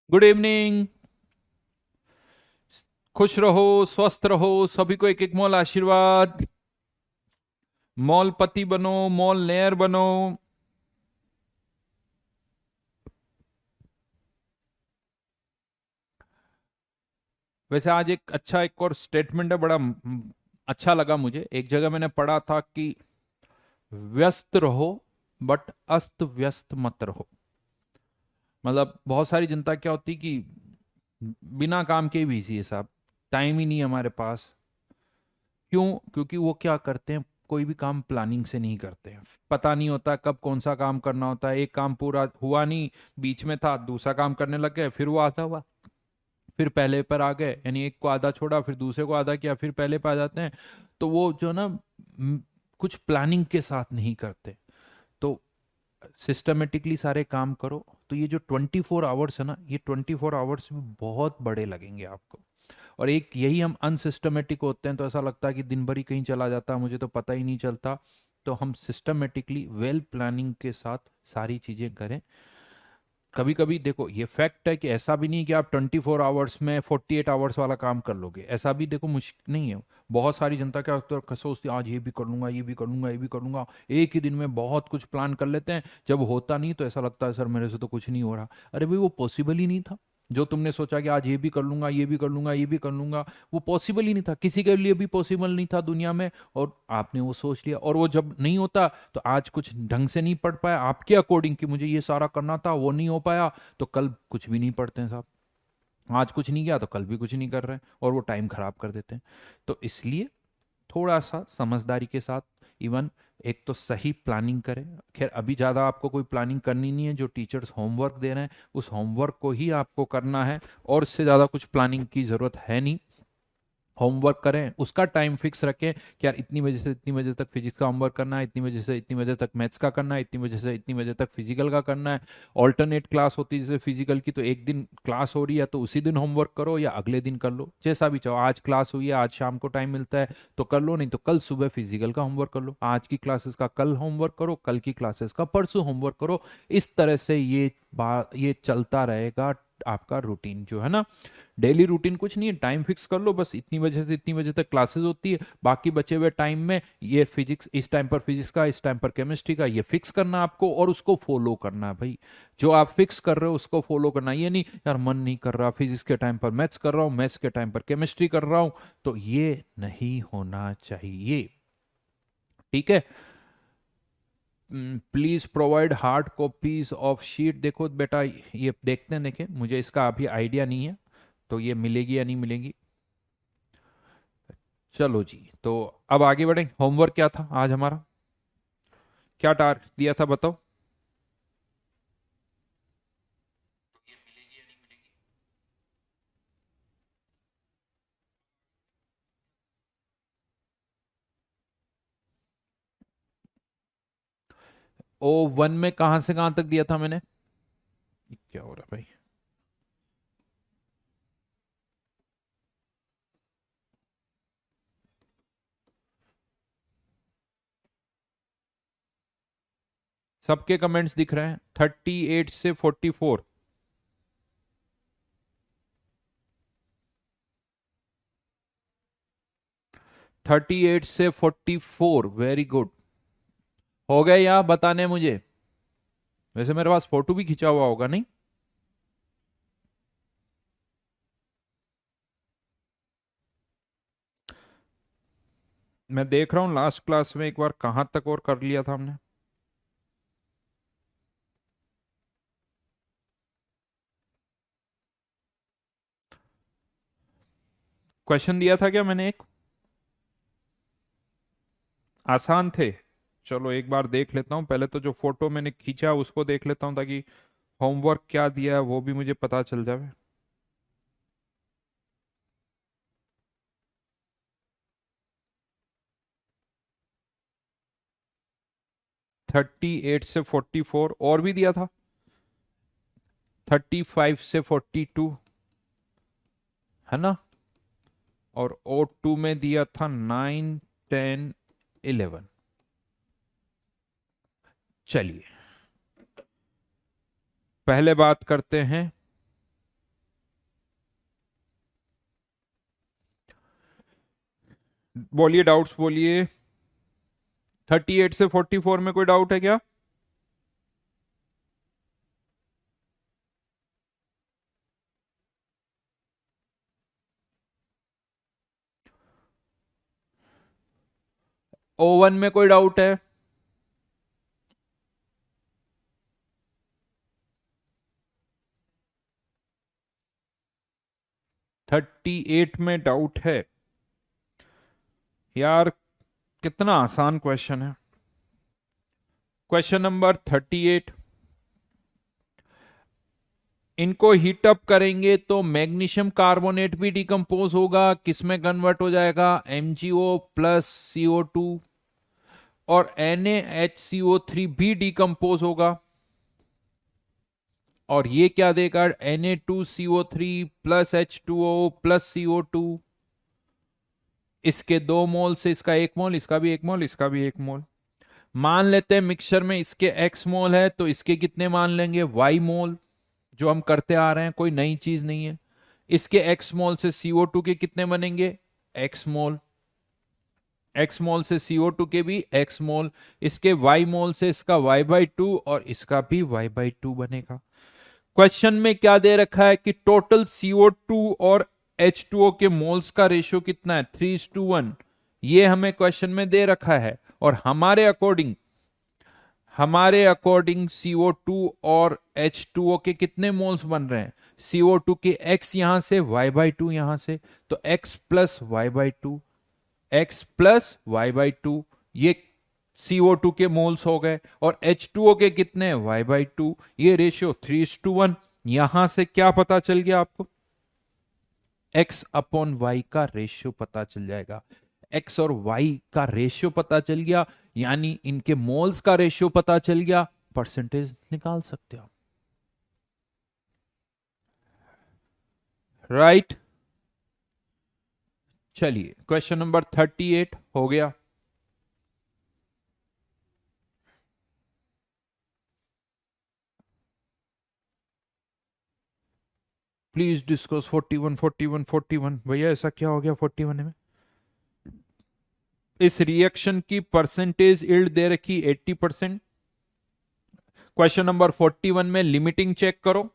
Good evening. खुश रहो, स्वस्थ रहो, सभी को एक एक मॉल आशीर्वाद। मॉल पति बनो, मॉल नेयर बनो। वैसे आज एक और स्टेटमेंट है, बड़ा अच्छा लगा मुझे। एक जगह मैंने पढ़ा था कि व्यस्त रहो बट अस्त व्यस्त मत रहो। मतलब बहुत सारी जनता क्या होती कि बिना काम के बिजी है साहब, टाइम ही नहीं है हमारे पास। क्यों? क्योंकि वो क्या करते हैं, कोई भी काम प्लानिंग से नहीं करते हैं। पता नहीं होता कब कौन सा काम करना होता है। एक काम पूरा हुआ नहीं, बीच में था, दूसरा काम करने लग गए, फिर वो आधा हुआ, फिर पहले पर आ गए, यानी एक को आधा छोड़ा, फिर दूसरे को आधा किया, फिर पहले पर आ जाते हैं। तो वो जो ना कुछ प्लानिंग के साथ नहीं करते। तो सिस्टमेटिकली सारे काम करो, तो ये जो 24 आवर्स है ना, ये 24 आवर्स भी बहुत बड़े लगेंगे आपको। और एक यही हम अनसिस्टमेटिक होते हैं, तो ऐसा लगता है कि दिन भर ही कहीं चला जाता है, मुझे तो पता ही नहीं चलता। तो हम सिस्टमेटिकली वेल प्लानिंग के साथ सारी चीज़ें करें। कभी कभी देखो, ये फैक्ट है कि ऐसा भी नहीं कि आप 24 आवर्स में 48 आवर्स वाला काम कर लोगे, ऐसा भी देखो मुश्किल नहीं है। बहुत सारी जनता क्या सोचती है, आज ये भी कर लूंगा, ये भी कर लूंगा, ये भी कर लूंगा। एक ही दिन में बहुत कुछ प्लान कर लेते हैं, जब होता नहीं तो ऐसा लगता है सर मेरे से तो कुछ नहीं हो रहा। अरे भाई, वो पॉसिबल ही नहीं था। जो तुमने सोचा कि आज ये भी कर लूंगा, ये भी कर लूंगा, ये भी कर लूंगा, वो पॉसिबल ही नहीं था, किसी के लिए भी पॉसिबल नहीं था दुनिया में। और आपने वो सोच लिया, और वो जब नहीं होता तो आज कुछ ढंग से नहीं पढ़ पाया आपके अकॉर्डिंग कि मुझे ये सारा करना था, वो नहीं हो पाया, तो कल कुछ भी नहीं पढ़ते हैं साहब। आज कुछ नहीं किया तो कल भी कुछ नहीं कर रहे हैं, और वो टाइम खराब कर देते हैं। तो इसलिए थोड़ा सा समझदारी के साथ, इवन एक तो सही प्लानिंग करें। खैर अभी ज़्यादा आपको कोई प्लानिंग करनी नहीं है, जो टीचर्स होमवर्क दे रहे हैं उस होमवर्क को ही आपको करना है, और इससे ज़्यादा कुछ प्लानिंग की ज़रूरत है नहीं। होमवर्क करें, उसका टाइम फिक्स रखें कि यार इतनी बजे से इतनी बजे तक फिजिक्स का होमवर्क करना है, इतनी बजे से इतनी बजे तक मैथ्स का करना है, इतनी बजे से इतनी बजे तक फिजिकल का करना है। ऑल्टरनेट क्लास होती है जैसे फिजिकल की, तो एक दिन क्लास हो रही है तो उसी दिन होमवर्क करो, या अगले दिन कर लो, जैसा भी चाहो। आज क्लास हुई है, आज शाम को टाइम मिलता है तो कर लो, नहीं तो कल सुबह फिजिकल का होमवर्क कर लो। आज की क्लासेस का कल होमवर्क करो, कल की क्लासेस का परसों होमवर्क करो। इस तरह से ये चलता रहेगा आपका रूटीन जो है ना। डेली रूटीन कुछ नहीं है, टाइम फिक्स कर लो, बस इतनी बजे से इतनी बजे तक क्लासेस होती है, बाकी बचे हुए टाइम में ये फिजिक्स, इस टाइम पर फिजिक्स का, इस टाइम पर केमिस्ट्री का, ये फिक्स करना आपको और उसको फॉलो करना है भाई। जो आप फिक्स कर रहे हो उसको फॉलो करना, ये नहीं यार मन नहीं कर रहा, फिजिक्स के टाइम पर मैथ्स कर रहा हूँ, मैथ्स के टाइम पर केमिस्ट्री कर रहा हूँ। तो ये नहीं होना चाहिए, ठीक है। Please provide hard copies of sheet. देखो बेटा, ये देखते हैं, देखें, मुझे इसका अभी आइडिया नहीं है, तो ये मिलेगी या नहीं मिलेगी। चलो जी, तो अब आगे बढ़े। होमवर्क क्या था आज हमारा, क्या टास्क दिया था बताओ। ओ वन में कहां से कहां तक दिया था मैंने? ये क्या हो रहा है भाई? सबके कमेंट्स दिख रहे हैं, 38 से 44। 38 से 44, वेरी गुड। हो गए या बताने मुझे? वैसे मेरे पास फोटो भी खिंचा हुआ होगा नहीं? मैं देख रहा हूँ लास्ट क्लास में एक बार कहां तक और कर लिया था हमने। क्वेश्चन दिया था क्या मैंने एक? आसान थे। चलो एक बार देख लेता हूँ, पहले तो जो फोटो मैंने खींचा उसको देख लेता हूँ, ताकि होमवर्क क्या दिया है वो भी मुझे पता चल जाए। 38 से 44 और भी दिया था। 35 से 42, है ना। और O2 में दिया था 9, 10, 11। चलिए, पहले बात करते हैं बोलिए, डाउट्स बोलिए। 38 से 44 में कोई डाउट है क्या? O1 में कोई डाउट है? 38 में डाउट है? यार कितना आसान क्वेश्चन है। क्वेश्चन नंबर 38, इनको हीट अप करेंगे तो मैग्नीशियम कार्बोनेट भी डिकम्पोज होगा, किसमें कन्वर्ट हो जाएगा? MgO प्लस CO2, और NaHCO3 भी डिकम्पोज होगा। और ये क्या देगा? Na2CO3 plus H2O plus CO2। इसके 2 मोल से इसका 1 मोल, इसका भी 1 मोल, इसका भी 1 मोल। मान लेते हैं मिक्सचर में इसके X मोल है, तो इसके कितने मान लेंगे? Y मोल, जो हम करते आ रहे हैं, कोई नई चीज नहीं है। इसके X मोल से CO2 के कितने बनेंगे? X मोल। X मोल से CO2 के भी X मोल। इसके Y मोल से इसका Y/2 और इसका भी Y/2 बनेगा। क्वेश्चन में क्या दे रखा है कि टोटल CO2 और H2O के मोल्स का रेशियो कितना है? 3:1। ये हमें क्वेश्चन में दे रखा है। और हमारे अकॉर्डिंग CO2 और H2O के कितने मोल्स बन रहे हैं? CO2 के X यहां से, Y/2 यहां से, तो X plus Y/2, X plus Y/2, ये CO2 के मोल्स हो गए। और H2O के कितने? Y/2। ये रेशियो 3:1। यहां से क्या पता चल गया आपको? X अपॉन वाई का रेशियो पता चल जाएगा। X और Y का रेशियो पता चल गया, यानी इनके मोल्स का रेशियो पता चल गया, परसेंटेज निकाल सकते हो। राइट। चलिए, क्वेश्चन नंबर 38 हो गया। Please discuss 41 41 41। भैया ऐसा क्या हो गया 41 में? इस रिएक्शन की परसेंटेज यील्ड दे रखी 80%। क्वेश्चन नंबर 41 में लिमिटिंग चेक करो।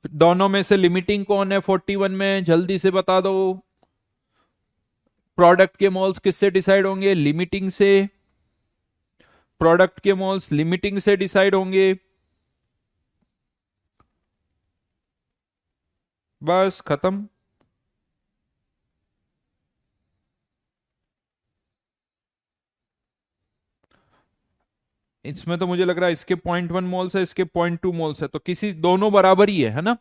दोनों में से लिमिटिंग कौन है 41 में? जल्दी से बता दो। प्रोडक्ट के मोल्स किससे डिसाइड होंगे? लिमिटिंग से। प्रोडक्ट के मोल्स लिमिटिंग से डिसाइड होंगे। बस खत्म। इसमें तो मुझे लग रहा है इसके 0.1 मोल्स है, इसके 0.2 मोल्स है, तो किसी दोनों बराबर ही है ना?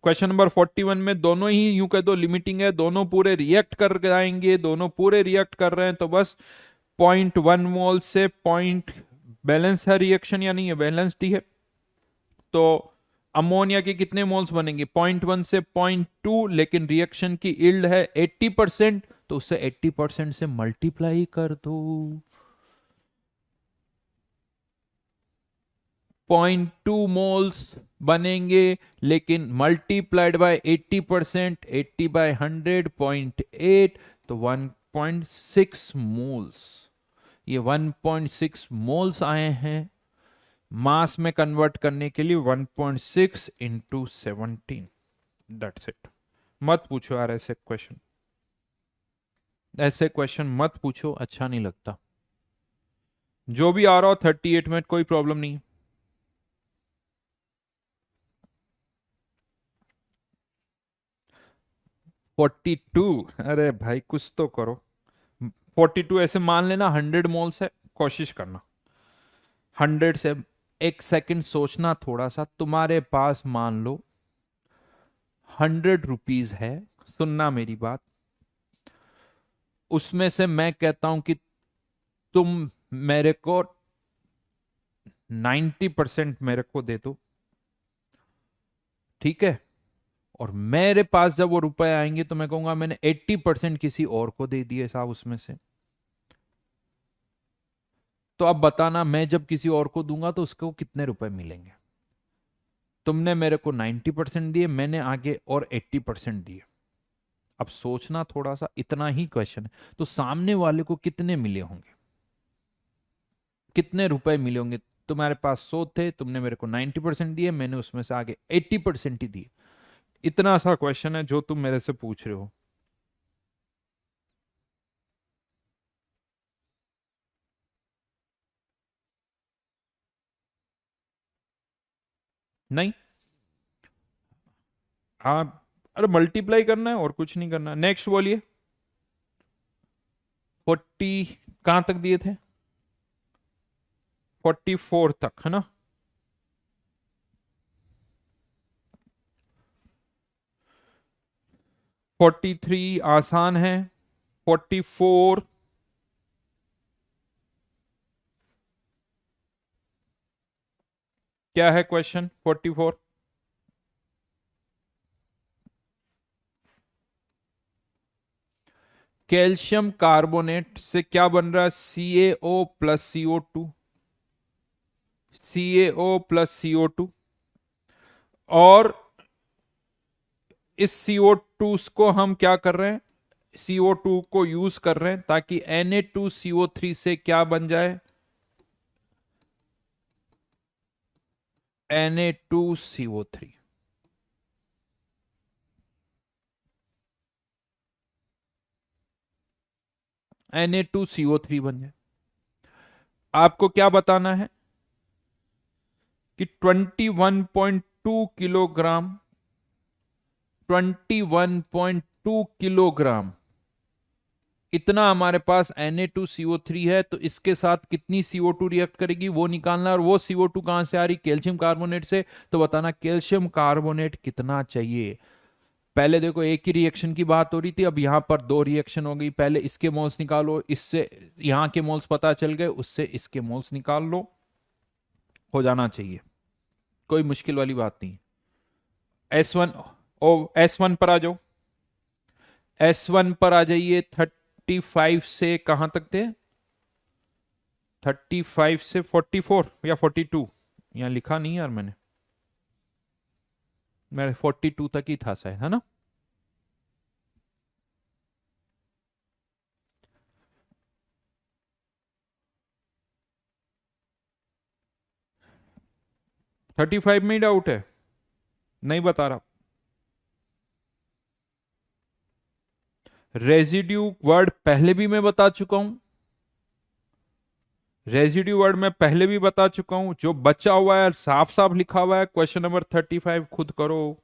क्वेश्चन नंबर 41 में दोनों ही यूं कह दो लिमिटिंग है, दोनों पूरे रिएक्ट कर जाएंगे, दोनों पूरे रिएक्ट कर रहे हैं, तो बस 0.1 मोल से पॉइंट बैलेंस है रिएक्शन, या नहीं है? बैलेंस्ड ही है। तो अमोनिया के कितने मोल्स बनेंगे? 0.1 से 0.2, लेकिन रिएक्शन की यील्ड है 80%, तो उससे 80% से मल्टीप्लाई कर दो। 0.2 मोल्स बनेंगे, लेकिन मल्टीप्लाइड बाय 80%, 80/100 0.8, तो 1.6 मोल्स। ये 1.6 मोल्स आए हैं। मास में कन्वर्ट करने के लिए 1.6 इंटू 17। That's it. मत पूछो यार ऐसे क्वेश्चन, ऐसे क्वेश्चन मत पूछो, अच्छा नहीं लगता। जो भी आ रहा हो 38 में कोई प्रॉब्लम नहीं। 42? अरे भाई कुछ तो करो। 42 ऐसे मान लेना 100 मोल्स है, कोशिश करना 100 से। एक सेकंड सोचना थोड़ा सा। तुम्हारे पास मान लो 100 रुपीज है, सुनना मेरी बात। उसमें से मैं कहता हूं कि तुम मेरे को 90% मेरे को दे दो, ठीक है? और मेरे पास जब वो रुपए आएंगे तो मैं कहूंगा मैंने 80% किसी और को दे दिए साहब उसमें से। तो अब बताना, मैं जब किसी और को दूंगा तो उसको कितने रुपए मिलेंगे? तुमने मेरे को 90% दिए, मैंने आगे और 80% दिए। अब सोचना थोड़ा सा, इतना ही क्वेश्चन है, तो सामने वाले को कितने मिले होंगे, कितने रुपए मिले होंगे। तुम्हारे पास 100 थे, तुमने मेरे को 90% दिए, मैंने उसमें से आगे 80% ही दिए। इतना सा क्वेश्चन है जो तुम मेरे से पूछ रहे हो। नहीं, हाँ, अरे मल्टीप्लाई करना है और कुछ नहीं करना। नेक्स्ट बोलिए। 40 कहां तक दिए थे? 44 तक है ना? 43 आसान है। 44 क्या है क्वेश्चन? 44 कैल्शियम कार्बोनेट से क्या बन रहा है? CaO+CO2, CaO+CO2। और इस CO2 को हम क्या कर रहे हैं? CO2 को यूज कर रहे हैं ताकि Na2CO3 से क्या बन जाए? Na2CO3। Na2CO3 बन जाए। आपको क्या बताना है कि 21.2 किलोग्राम, 21.2 किलोग्राम इतना हमारे पास Na2CO3 है, तो इसके साथ कितनी CO2 रिएक्ट करेगी वो निकालना। और वो CO2 कहां से आ रही? कैल्शियम कार्बोनेट से। तो बताना कैल्शियम कार्बोनेट कितना चाहिए। पहले देखो एक ही रिएक्शन की बात हो रही थी, अब यहां पर दो रिएक्शन हो गई। पहले इसके मोल्स निकालो, इससे यहां के मोल्स पता चल गए, उससे इसके मोल्स निकाल लो, हो जाना चाहिए। कोई मुश्किल वाली बात नहीं। S1, ओ S1 पर आ जाओ। S1 पर आ जाइए। 35 से कहां तक थे? 35 से 44 या 42, यहां लिखा नहीं यार मैंने, मेरे 42 तक ही था शायद, है ना? थर्टी फाइव में ही डाउट है? नहीं बता रहा। रेजिड्यू वर्ड पहले भी मैं बता चुका हूं। रेजिड्यू वर्ड में पहले भी बता चुका हूं। जो बचा हुआ है साफ साफ लिखा हुआ है, क्वेश्चन नंबर 35 खुद करो।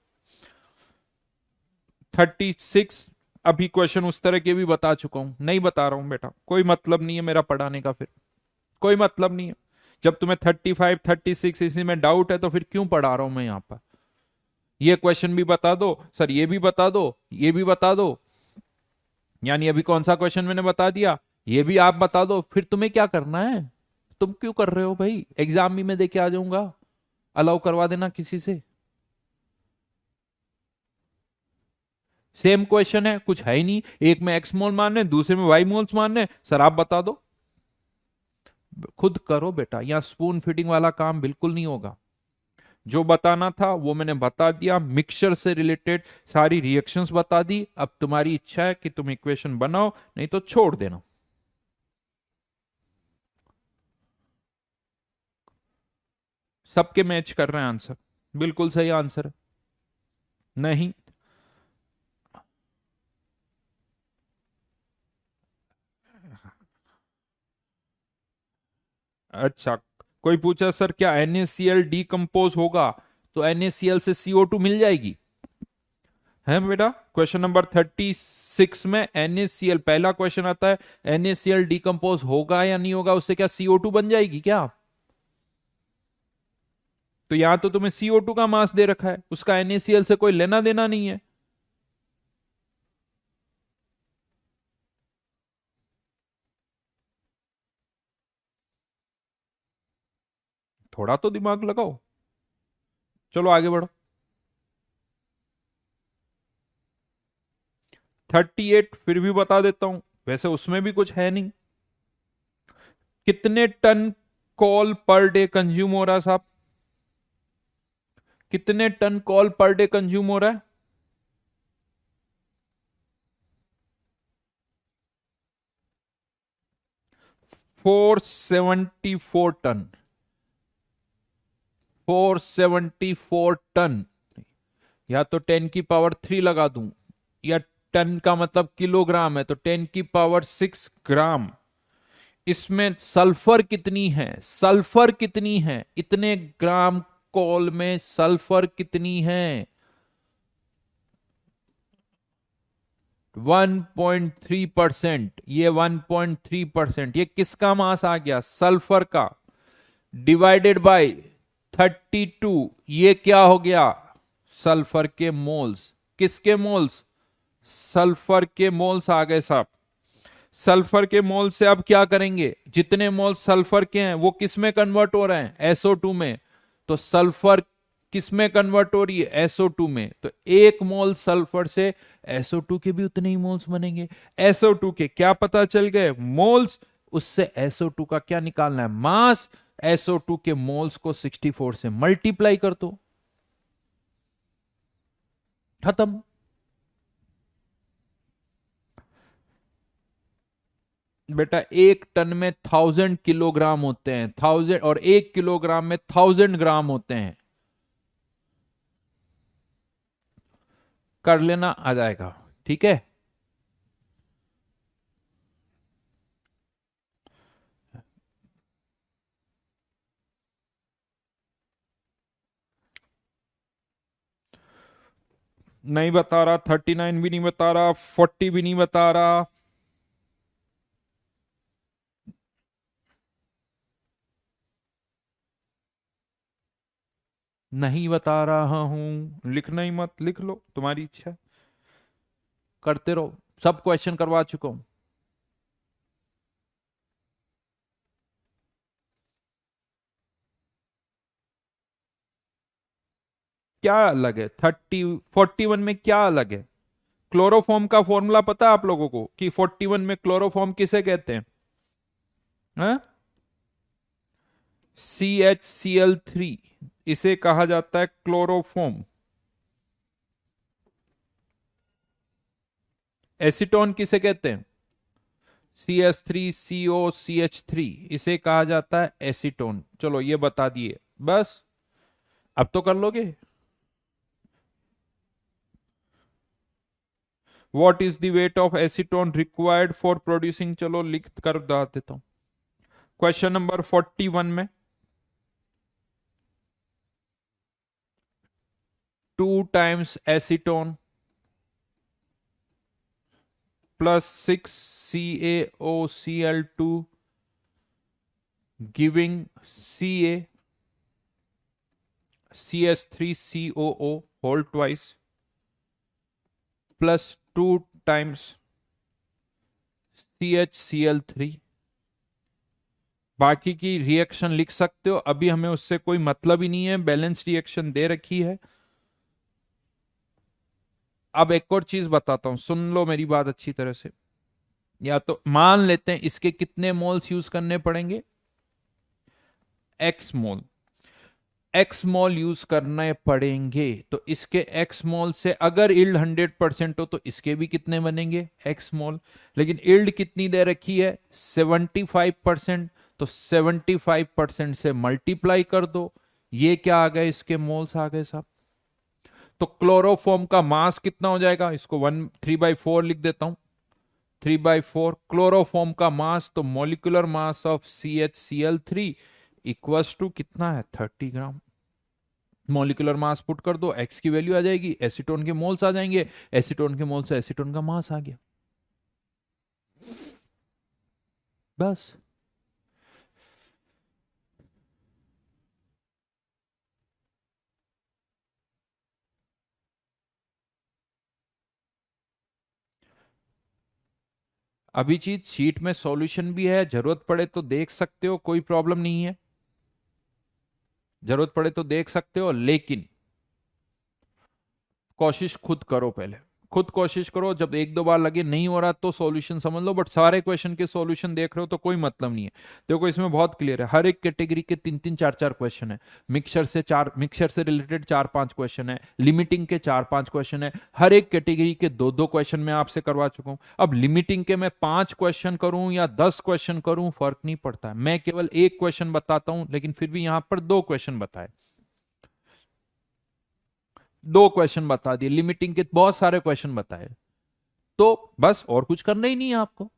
36 अभी क्वेश्चन उस तरह के भी बता चुका हूं। नहीं बता रहा हूं बेटा, कोई मतलब नहीं है मेरा पढ़ाने का, फिर कोई मतलब नहीं है। जब तुम्हें 35 36 इसी में डाउट है तो फिर क्यों पढ़ा रहा हूं मैं यहां पर? ये क्वेश्चन भी बता दो सर, ये भी बता दो, ये भी बता दो। यानी अभी कौन सा क्वेश्चन मैंने बता दिया, ये भी आप बता दो, फिर तुम्हें क्या करना है? तुम क्यों कर रहे हो भाई? एग्जाम भी मैं देके आ जाऊंगा, अलाउ करवा देना किसी से। सेम क्वेश्चन है, कुछ है ही नहीं। एक में एक्स मोल मानने, दूसरे में वाई मोल्स मानने, सर आप बता दो। खुद करो बेटा, यहां स्पून फीडिंग वाला काम बिल्कुल नहीं होगा। जो बताना था वो मैंने बता दिया। मिक्सचर से रिलेटेड सारी रिएक्शंस बता दी। अब तुम्हारी इच्छा है कि तुम इक्वेशन बनाओ, नहीं तो छोड़ देना। सबके मैच कर रहे हैं आंसर, बिल्कुल सही आंसर है। नहीं, अच्छा, कोई पूछा सर क्या NaCl डीकंपोज होगा तो NaCl से CO2 मिल जाएगी? है बेटा, क्वेश्चन नंबर 36 में NaCl पहला क्वेश्चन आता है, NaCl डीकंपोज होगा या नहीं होगा, उससे क्या CO2 बन जाएगी क्या? तो यहां तो तुम्हें CO2 का मास दे रखा है, उसका NaCl से कोई लेना देना नहीं है। थोड़ा तो दिमाग लगाओ। चलो आगे बढ़ो। 38 फिर भी बता देता हूं, वैसे उसमें भी कुछ है नहीं। कितने ton coal per day consume हो रहा है साहब? कितने ton coal per day consume हो रहा है? 474 टन, 474 टन। या तो 10 की पावर 3 लगा दूं, या टन का मतलब किलोग्राम है तो 10 की पावर 6 ग्राम। इसमें सल्फर कितनी है, सल्फर कितनी है, इतने ग्राम कोल में सल्फर कितनी है? 1.3%। ये 1.3%, ये किसका मास आ गया? सल्फर का। डिवाइडेड बाय 32, ये क्या हो गया? सल्फर के मोल्स। किसके मोल्स? सल्फर के मोल्स आ गए साहब। सल्फर के मोल से अब क्या करेंगे? जितने मोल सल्फर के हैं वो किस में कन्वर्ट हो रहे हैं? SO2 में। तो सल्फर किस में कन्वर्ट हो रही है? SO2 में। तो 1 मोल सल्फर से SO2 के भी उतने ही मोल्स बनेंगे। SO2 के क्या पता चल गए? मोल्स। उससे SO2 का क्या निकालना है? मास। SO2 के मोल्स को 64 से मल्टीप्लाई कर दो, खत्म। बेटा 1 टन में 1000 किलोग्राम होते हैं, 1000, और 1 किलोग्राम में 1000 ग्राम होते हैं। कर लेना, आ जाएगा। ठीक है। नहीं बता रहा, 39 भी नहीं बता रहा, 40 भी नहीं बता रहा। नहीं बता रहा हूं, लिखना ही मत, लिख लो, तुम्हारी इच्छा है। करते रहो, सब क्वेश्चन करवा चुका हूं। क्या अलग है 41 में? क्या अलग है? क्लोरोफॉर्म का फॉर्मूला पता है आप लोगों को कि 41 में क्लोरोफॉर्म किसे कहते हैं? CHCl3, इसे कहा जाता है क्लोरोफॉर्म। एसीटोन किसे कहते हैं? CH3COCH3, इसे कहा जाता है एसीटोन। चलो ये बता दिए, बस। अब तो कर लोगे। What is the weight of acetone required for producing? चलो लिख कर बता देता हूं। क्वेश्चन नंबर 41 में 2 times acetone plus 6CaOCl2 giving CaCH3COO whole twice plus 2 times CHCl3। बाकी की रिएक्शन लिख सकते हो, अभी हमें उससे कोई मतलब ही नहीं है, बैलेंस रिएक्शन दे रखी है। अब एक और चीज बताता हूं, सुन लो मेरी बात अच्छी तरह से। या तो मान लेते हैं इसके कितने मोल्स यूज करने पड़ेंगे? एक्स मोल। एक्स मॉल यूज करने पड़ेंगे, तो इसके एक्स मॉल से अगर इल्ड 100% हो तो इसके भी कितने बनेंगे? X mall. लेकिन इल्ड कितनी दे रखी है? 75%। तो 75% से मल्टीप्लाई कर दो, ये क्या आ गए? इसके मोल्स आ गए साहब। तो क्लोरोफॉर्म का मास कितना हो जाएगा? इसको 3/4 लिख देता हूं। 3/4 क्लोरोफॉर्म का मास, तो molecular mass of CHCl3 equals to कितना है? 30 ग्राम। मॉलिक्यूलर मास पुट कर दो, एक्स की वैल्यू आ जाएगी, एसीटोन के मोल्स आ जाएंगे, एसीटोन के मोल से एसीटोन का मास आ गया, बस। अभी चीज शीट में सॉल्यूशन भी है, जरूरत पड़े तो देख सकते हो, कोई प्रॉब्लम नहीं है। जरूरत पड़े तो देख सकते हो, लेकिन कोशिश खुद करो पहले। खुद कोशिश करो, जब एक दो बार लगे नहीं हो रहा तो सॉल्यूशन समझ लो, बट सारे क्वेश्चन के सॉल्यूशन देख रहे हो तो कोई मतलब नहीं है। देखो इसमें बहुत क्लियर है, हर एक कैटेगरी के तीन तीन चार चार क्वेश्चन है, मिक्सर से रिलेटेड चार पांच क्वेश्चन है, लिमिटिंग के चार पांच क्वेश्चन है, हर एक कैटेगरी के दो दो क्वेश्चन मैं आपसे करवा चुका हूं। अब लिमिटिंग के मैं 5 क्वेश्चन करूं या 10 क्वेश्चन करूं फर्क नहीं पड़ता, मैं केवल एक क्वेश्चन बताता हूं, लेकिन फिर भी यहां पर 2 क्वेश्चन बताए, 2 क्वेश्चन बता दिए, लिमिटिंग के बहुत सारे क्वेश्चन बताए, तो बस और कुछ करना ही नहीं है आपको।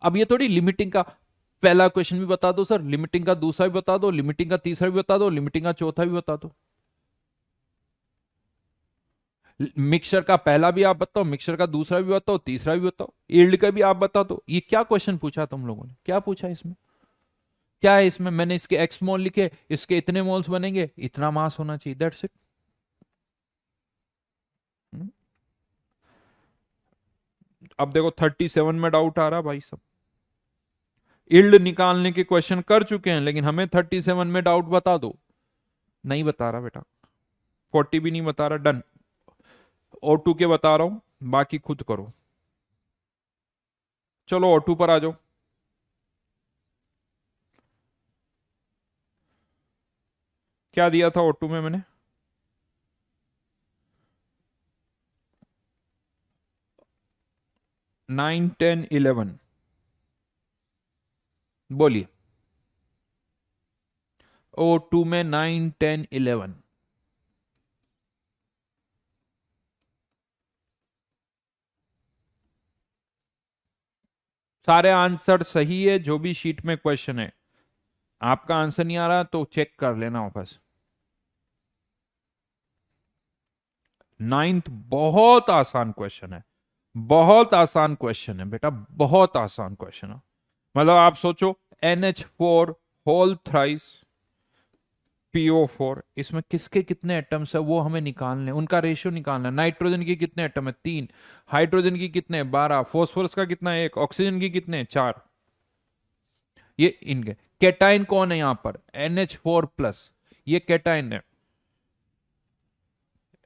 अब ये थोड़ी लिमिटिंग का पहला क्वेश्चन भी बता दो सर, लिमिटिंग का दूसरा भी बता दो, लिमिटिंग का तीसरा भी बता दो, लिमिटिंग का चौथा भी बता दो, मिक्सचर का पहला भी आप बताओ, मिक्सचर का दूसरा भी बताओ, तीसरा भी बताओ, यील्ड का भी आप बता दो। ये क्या क्वेश्चन पूछा तुम लोगों ने, क्या पूछा इसमें, क्या है इसमें, मैंने इसके एक्स मोल लिखे, इसके इतने मोल्स बनेंगे, इतना मास होना चाहिए, दैट्स इट। अब देखो 37 में डाउट आ रहा भाई सब, यील्ड निकालने के क्वेश्चन कर चुके हैं, लेकिन हमें 37 में डाउट बता दो, नहीं बता रहा बेटा, 40 भी नहीं बता रहा, डन। O2 के बता रहा हूं, बाकी खुद करो। चलो O2 पर आ जाओ। क्या दिया था O2 में मैंने, 9 10 11, बोलिए। O2 में 9 10 11, सारे आंसर सही है, जो भी शीट में क्वेश्चन है। आपका आंसर नहीं आ रहा तो चेक कर लेना वापस। नाइन्थ बहुत आसान क्वेश्चन है, बहुत आसान क्वेश्चन है बेटा, बहुत आसान क्वेश्चन है। मतलब आप सोचो, NH4 होल थ्राइस PO4, इसमें किसके कितने एटम्स है वो हमें निकालने, उनका रेशियो निकालना है। नाइट्रोजन की कितने एटम है, 3, हाइड्रोजन की कितने, 12, फॉस्फोरस का कितना है, 1, ऑक्सीजन की कितने, 4। ये इनके कैटाइन कौन है यहां पर, NH4+, ये कैटाइन है।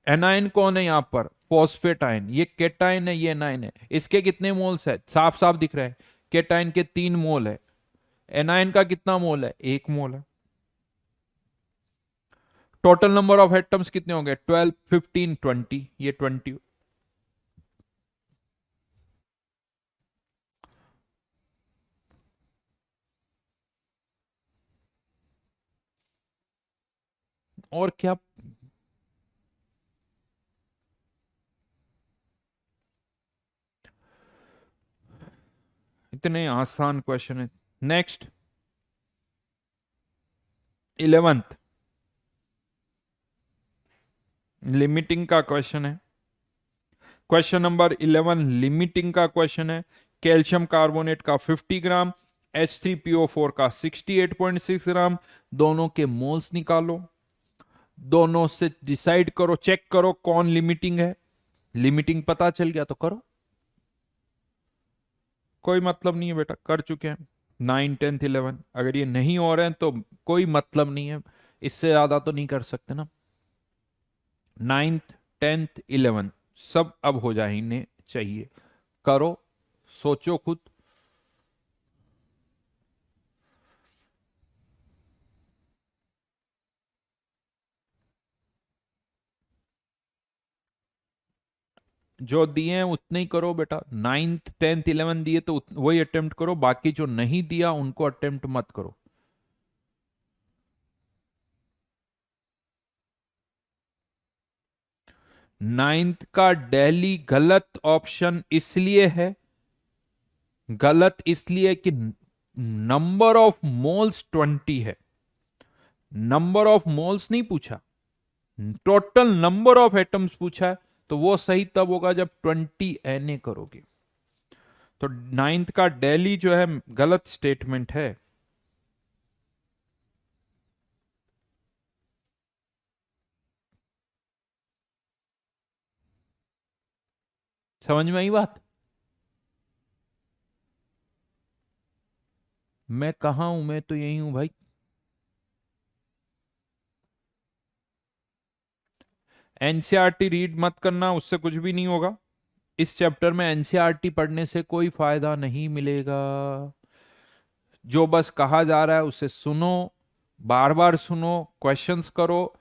एनाइन कौन है यहां पर, फॉस्फेट आयन, ये कैटाइन है, ये एनाइन है। इसके कितने मोल्स है, साफ साफ दिख रहा है, कैटाइन के 3 मोल है, एनाइन का कितना मोल है, 1 मोल है। टोटल नंबर ऑफ एटम्स कितने होंगे, 12 15 20, ये 20। और क्या, इतने आसान क्वेश्चन है। नेक्स्ट 11th लिमिटिंग का क्वेश्चन है, क्वेश्चन नंबर 11 लिमिटिंग का क्वेश्चन है। कैल्शियम कार्बोनेट का 50 ग्राम, H3PO4 का 68.6 ग्राम, दोनों के मोल्स निकालो, दोनों से डिसाइड करो, चेक करो कौन लिमिटिंग है। लिमिटिंग पता चल गया तो करो, कोई मतलब नहीं है बेटा, कर चुके हैं 9 10 11। अगर ये नहीं हो रहे हैं तो कोई मतलब नहीं है, इससे ज्यादा तो नहीं कर सकते ना। 9th 10th 11 सब अब हो जाने चाहिए, करो, सोचो खुद। जो दिए हैं उतने ही करो बेटा, 9th 10th 11 दिए तो वही अटेम्प्ट करो, बाकी जो नहीं दिया उनको अटेम्प्ट मत करो। नाइन्थ का दिल्ली गलत ऑप्शन इसलिए है, गलत इसलिए कि नंबर ऑफ मोल्स 20 है, नंबर ऑफ मोल्स नहीं पूछा, टोटल नंबर ऑफ एटम्स पूछा है, तो वो सही तब होगा जब 20 Na करोगे। तो नाइन्थ का दिल्ली जो है गलत स्टेटमेंट है। समझ में आई बात, मैं कहा हूं, मैं तो यही हूं भाई। NCERT रीड मत करना, उससे कुछ भी नहीं होगा। इस चैप्टर में एनसीईआरटी पढ़ने से कोई फायदा नहीं मिलेगा। जो बस कहा जा रहा है उसे सुनो, बार बार सुनो, क्वेश्चंस करो।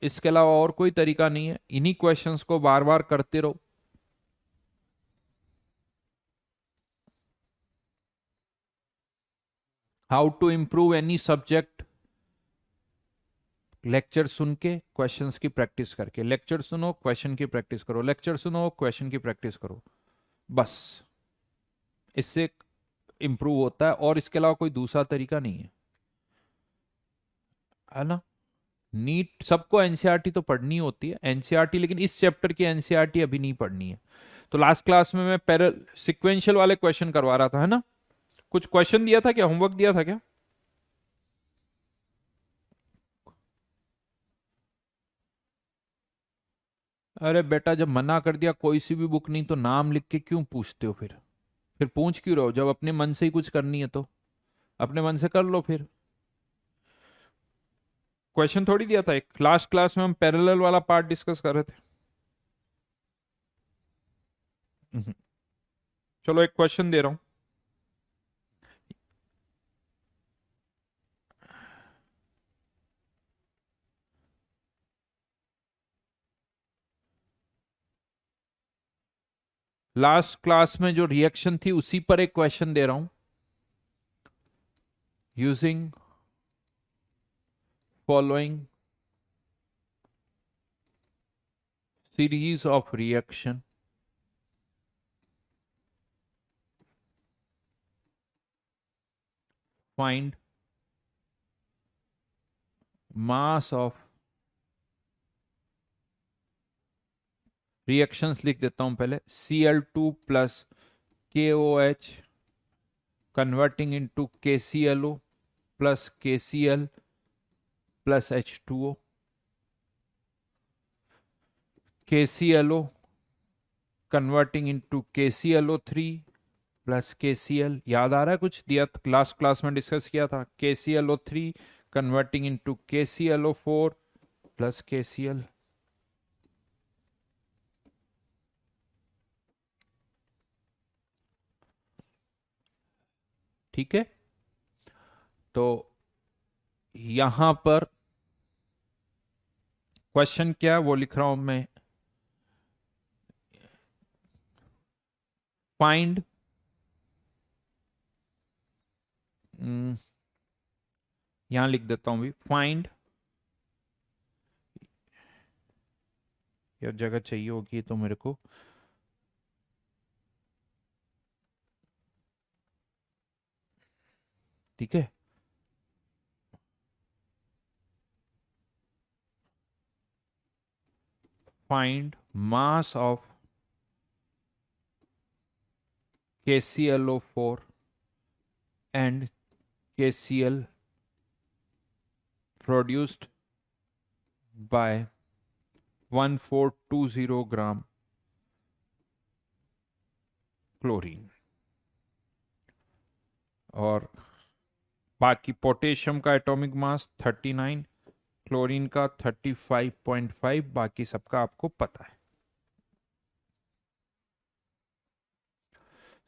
इसके अलावा और कोई तरीका नहीं है, इन्हीं क्वेश्चंस को बार बार करते रहो। How to improve any subject, lecture सुन के क्वेश्चंस की प्रैक्टिस करके, लेक्चर सुनो क्वेश्चन की प्रैक्टिस करो, लेक्चर सुनो क्वेश्चन की प्रैक्टिस करो, बस इससे इंप्रूव होता है, और इसके अलावा कोई दूसरा तरीका नहीं है ना। नीट सबको एनसीईआरटी तो पढ़नी होती है, एनसीईआरटी, लेकिन इस चैप्टर की एनसीईआरटी अभी नहीं पढ़नी है। तो लास्ट क्लास में मैं पैरल सिक्वेंशियल वाले क्वेश्चन करवा रहा था, है ना। कुछ क्वेश्चन दिया था क्या, होमवर्क दिया था क्या? अरे बेटा, जब मना कर दिया कोई सी भी बुक नहीं तो नाम लिख के क्यों पूछते हो फिर पूछ क्यों रहो? जब अपने मन से ही कुछ करनी है तो अपने मन से कर लो फिर। क्वेश्चन थोड़ी दिया था, एक लास्ट क्लास में हम पैरेलल वाला पार्ट डिस्कस कर रहे थे। हम्म। चलो एक क्वेश्चन दे रहा हूं। लास्ट क्लास में जो रिएक्शन थी उसी पर एक क्वेश्चन दे रहा हूं। Using following series of reaction, find mass of reactions. लिख देता हूं पहले, Cl2 plus KOH converting into KClO plus KCl plus H2O, KClO converting into KClO3 plus KCl। याद आ रहा है कुछ दिया लास्ट क्लास में डिस्कस किया था, KClO3 converting into KClO4 plus KCl। ठीक है, तो यहां पर क्वेश्चन क्या है वो लिख रहा हूं मैं। फाइंड यहां लिख देता हूं भी, फाइंड, या जगह चाहिए होगी तो मेरे को, ठीक है। Find mass of KClO4 and KCl produced by 1420 gram chlorine. और बाकी पोटेशियम का एटॉमिक मास 39, क्लोरीन का 35.5, बाकी सबका आपको पता है।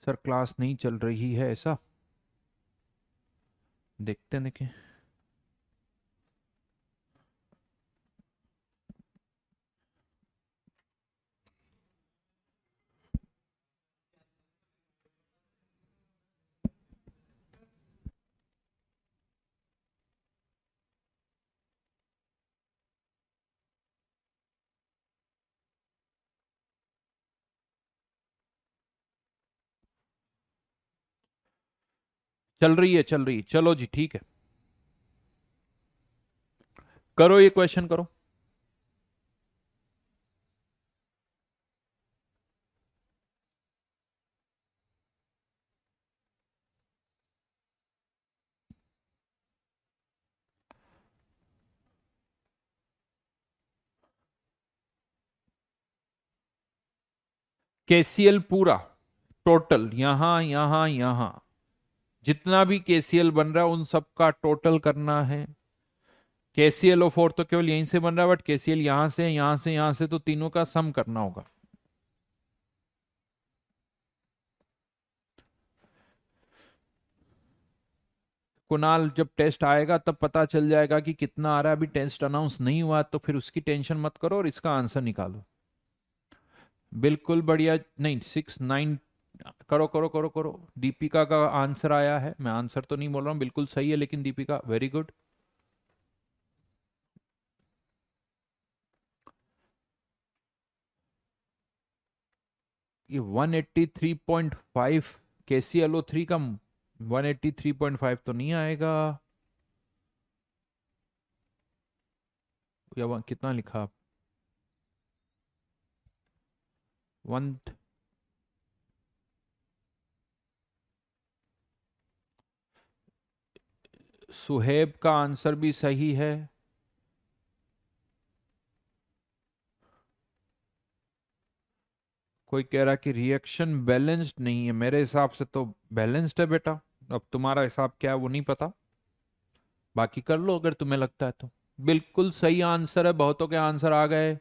सर क्लास नहीं चल रही है ऐसा, देखते हैं देखें। चल रही है, चल रही है, चलो जी ठीक है, करो ये क्वेश्चन करो। KCl पूरा टोटल, यहां यहां यहां जितना भी KCl बन रहा है उन सब का टोटल करना है। KClO4 तो केवल यहीं से बन रहा है, बट KCl यहां से यहां से यहां से, तो तीनों का सम करना होगा। कुणाल जब टेस्ट आएगा तब पता चल जाएगा कि कितना आ रहा है। अभी टेस्ट अनाउंस नहीं हुआ तो फिर उसकी टेंशन मत करो और इसका आंसर निकालो। बिल्कुल बढ़िया। नहीं, 6 9। करो करो करो करो। दीपिका का आंसर आया है, मैं आंसर तो नहीं बोल रहा हूँ, बिल्कुल सही है, लेकिन दीपिका वेरी गुड। ये 183.5 KClO3 का 183.5 तो नहीं आएगा। या कितना लिखा आप? वन। सुहेब का आंसर भी सही है। कोई कह रहा कि रिएक्शन बैलेंस्ड नहीं है, मेरे हिसाब से तो बैलेंस्ड है बेटा। अब तुम्हारा हिसाब क्या है वो नहीं पता, बाकी कर लो अगर तुम्हें लगता है तो। बिल्कुल सही आंसर है, बहुतों के आंसर आ गए।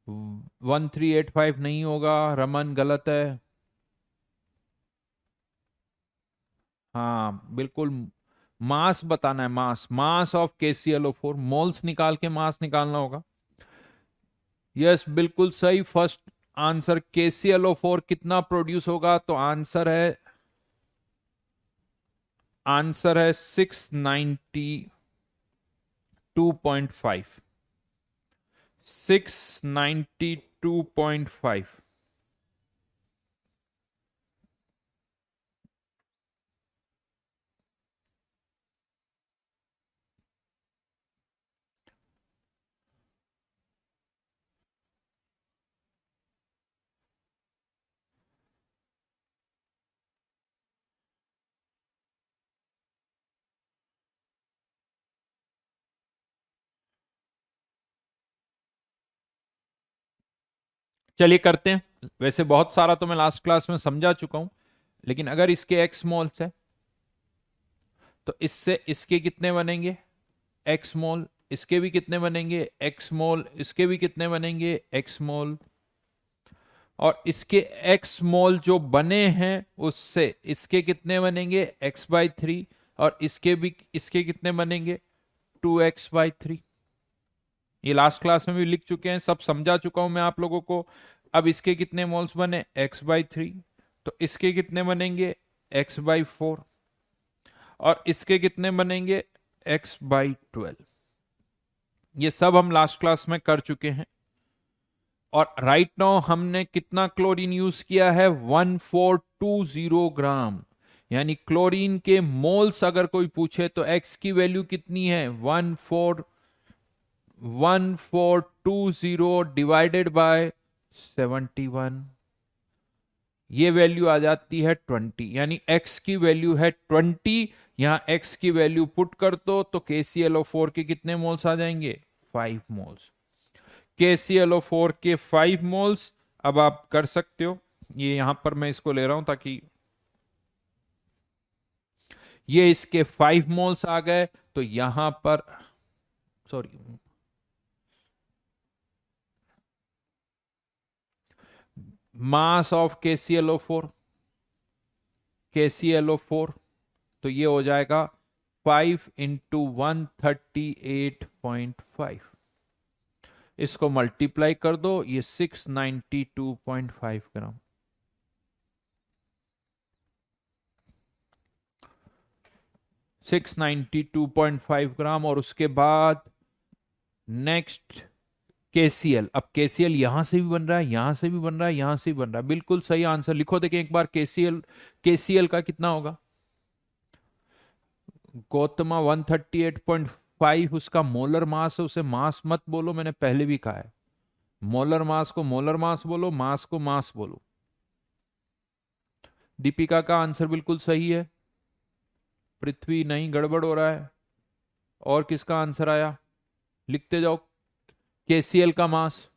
1385 नहीं होगा, रमन गलत है। हाँ बिल्कुल। मास बताना है, मास, मास ऑफ KClO4, मोल्स निकाल के मास निकालना होगा। यस बिल्कुल सही, फर्स्ट आंसर। KClO4 कितना प्रोड्यूस होगा, तो आंसर है 692.5। 692.5। चलिए करते हैं। वैसे बहुत सारा तो मैं लास्ट क्लास में समझा चुका हूं, लेकिन अगर इसके एक्स मोल्स है तो इससे इसके कितने बनेंगे? एक्स मोल। इसके भी कितने बनेंगे? एक्स मोल। इसके भी कितने बनेंगे? एक्स मोल। और इसके एक्स मोल जो बने हैं उससे इसके कितने बनेंगे? x/3। और इसके कितने बनेंगे? 2x/3। ये लास्ट क्लास में भी लिख चुके हैं, सब समझा चुका हूं मैं आप लोगों को। अब इसके कितने मोल्स बने? x/3। तो इसके कितने बनेंगे? x/4। और इसके कितने बनेंगे? x/12। ये सब हम लास्ट क्लास में कर चुके हैं। और राइट नाउ हमने कितना क्लोरीन यूज किया है? 1420 ग्राम। यानी क्लोरीन के मोल्स अगर कोई पूछे तो एक्स की वैल्यू कितनी है? 1420 डिवाइडेड बाय 71। ये वैल्यू आ जाती है 20, यानी x की वैल्यू है 20। यहां x की वैल्यू पुट कर दो तो KClO4 के कितने मोल्स आ जाएंगे? 5 मोल्स। KClO4 के 5 मोल्स। अब आप कर सकते हो, ये यहां पर मैं इसको ले रहा हूं ताकि ये इसके 5 मोल्स आ गए। तो यहां पर, सॉरी, मास ऑफ KClO4, तो ये हो जाएगा 5 इंटू 138.5। इसको मल्टीप्लाई कर दो, ये 692.5 ग्राम। 692.5 ग्राम। और उसके बाद नेक्स्ट KCl। अब KCl यहां से भी बन रहा है, यहां से भी बन रहा है, यहां से भी बन रहा है। बिल्कुल सही आंसर लिखो, देखिए एक बार। KCl का कितना होगा? गौतमा 138.5 उसका मोलर मास है, उसे मास मत बोलो, मैंने पहले भी कहा है। मोलर मास को मोलर मास बोलो, मास को मास बोलो। दीपिका का आंसर बिल्कुल सही है। पृथ्वी नहीं, गड़बड़ हो रहा है। और किसका आंसर आया? लिखते जाओ। KCl का मास।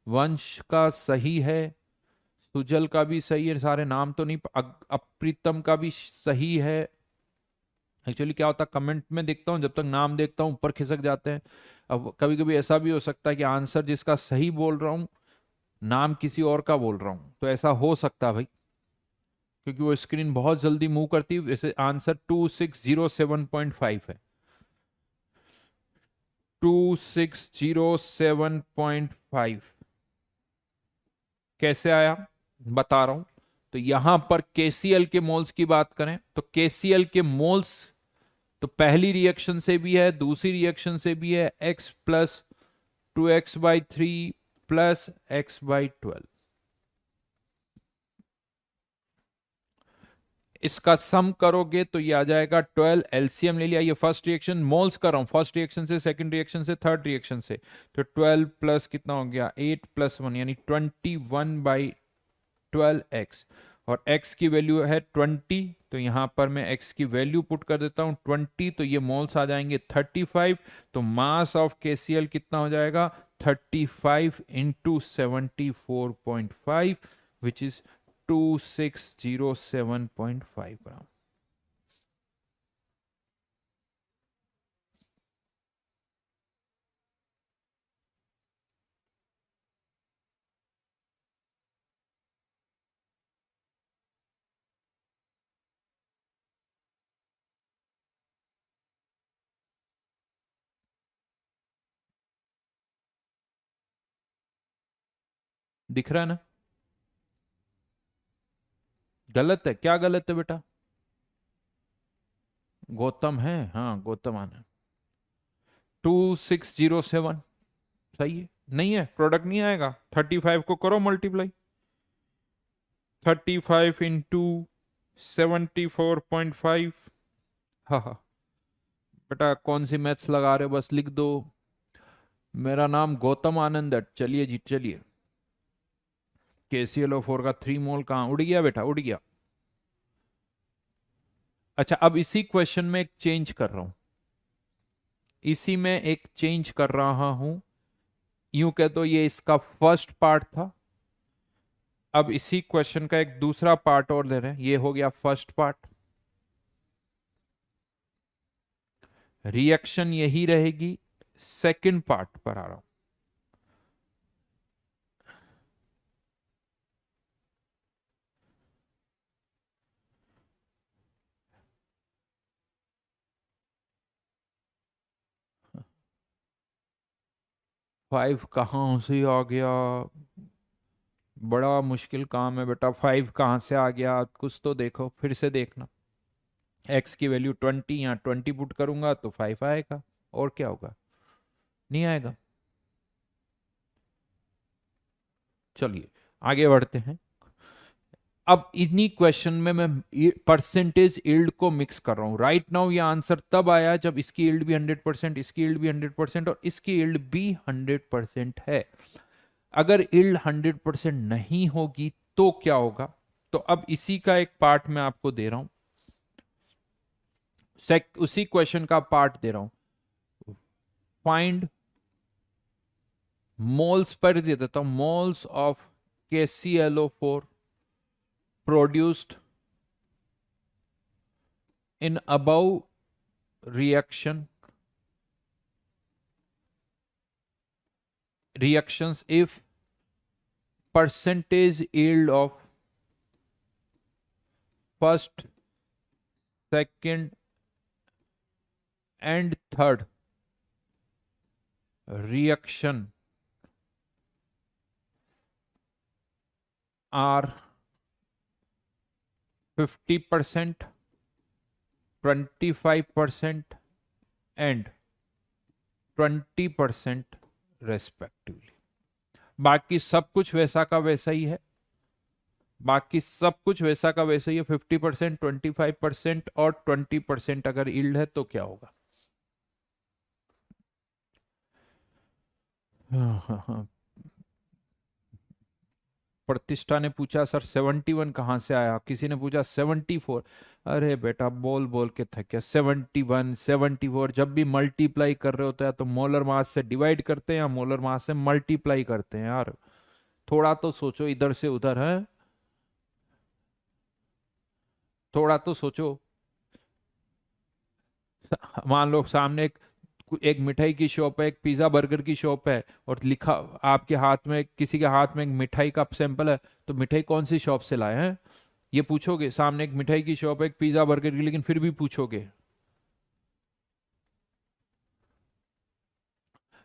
वंश का सही है, सुजल का भी सही है, सारे नाम तो नहीं। अप्रीतम का भी सही है। एक्चुअली क्या होता है, कमेंट में देखता हूँ, जब तक नाम देखता हूँ ऊपर खिसक जाते हैं। अब कभी कभी ऐसा भी हो सकता है कि आंसर जिसका सही बोल रहा हूँ, नाम किसी और का बोल रहा हूँ, तो ऐसा हो सकता है भाई, क्योंकि वो स्क्रीन बहुत जल्दी मूव करती है। वैसे आंसर 2607.5 है, 2607.5 कैसे आया बता रहा हूं। तो यहां पर केसीएल के मोल्स की बात करें तो केसीएल के मोल्स तो पहली रिएक्शन से भी है, दूसरी रिएक्शन से भी है, x plus 2x/3 plus x/12। इसका सम करोगे तो ये आ जाएगा 12। एलसीएम ले लिया, ये फर्स्ट रिएक्शन मोल्स कर रहा हूं, फर्स्ट रिएक्शन से, सेकंड रिएक्शन से, थर्ड रिएक्शन से। तो 12 प्लस कितना हो गया 8 प्लस 1 यानी 21/12x। और x की वैल्यू है 20, तो यहां पर मैं x की वैल्यू पुट कर देता हूं 20, तो ये मोल्स आ जाएंगे 35। तो मास ऑफ केसीएल कितना हो जाएगा 35 इंटू 74.5 विच इज 2607.5 ग्राम। दिख रहा है ना? गलत है क्या? गलत है बेटा? गौतम है, हाँ गौतम आना। 2607 सही है। नहीं है, प्रोडक्ट नहीं आएगा। 35 को करो मल्टीप्लाई, 35 इंटू 74.5। हाँ हाँ बेटा, कौन सी मैथ्स लगा रहे हो, बस लिख दो मेरा नाम गौतम आनंद है। चलिए जी चलिए। KClO4 का 3 मोल कहाँ उड़ गया बेटा? उड़ गया। अच्छा, अब इसी क्वेश्चन में एक चेंज कर रहा हूं, इसी में एक चेंज कर रहा हूं। यूं कह तो ये इसका फर्स्ट पार्ट था, अब इसी क्वेश्चन का एक दूसरा पार्ट और ले रहे हैं। ये हो गया फर्स्ट पार्ट, रिएक्शन यही रहेगी। सेकंड पार्ट पर आ रहा हूं। फाइव कहाँ से आ गया? बड़ा मुश्किल काम है बेटा। फाइव कहाँ से आ गया? कुछ तो देखो, फिर से देखना। एक्स की वैल्यू 20, यहाँ 20 पुट करूंगा तो 5 आएगा, और क्या होगा? नहीं आएगा। चलिए आगे बढ़ते हैं। अब इन्हीं क्वेश्चन में मैं परसेंटेज यील्ड को मिक्स कर रहा हूं। राइट नाउ ये आंसर तब आया जब इसकी यील्ड भी 100%, इसकी यील्ड भी 100% और इसकी यील्ड भी 100% है। अगर यील्ड 100% नहीं होगी तो क्या होगा? तो अब इसी का एक पार्ट मैं आपको दे रहा हूं, उसी क्वेश्चन का पार्ट दे रहा हूं। फाइंड मोल्स पर दे देता हूं, moles of KClO4 produced in above reactions if percentage yield of first, second and third reaction are 50%, 25% and 20% respectively. बाकी सब कुछ वैसा का वैसा ही है, बाकी सब कुछ वैसा का वैसा ही है। 50%, 25% और 20% अगर यील्ड है तो क्या होगा? हाँ हाँ हाँ। प्रतिष्ठा ने पूछा सर 71 कहाँ से आया? किसी ने पूछा 74। अरे बेटा बोल बोल के थक गया। 71, 74 जब भी मल्टीप्लाई कर रहे होते हैं तो मोलर मास से डिवाइड करते हैं या मोलर मास से मल्टीप्लाई करते हैं यार। थोड़ा तो सोचो, इधर से उधर है, थोड़ा तो सोचो। मान लो सामने एक मिठाई की शॉप है, एक पिज्जा बर्गर की शॉप है, और लिखा आपके हाथ में, किसी के हाथ में एक मिठाई का सैंपल है, तो मिठाई कौन सी शॉप से लाए हैं? ये पूछोगे, सामने एक मिठाई की शॉप है, एक पिज्जा बर्गर की, लेकिन फिर भी पूछोगे।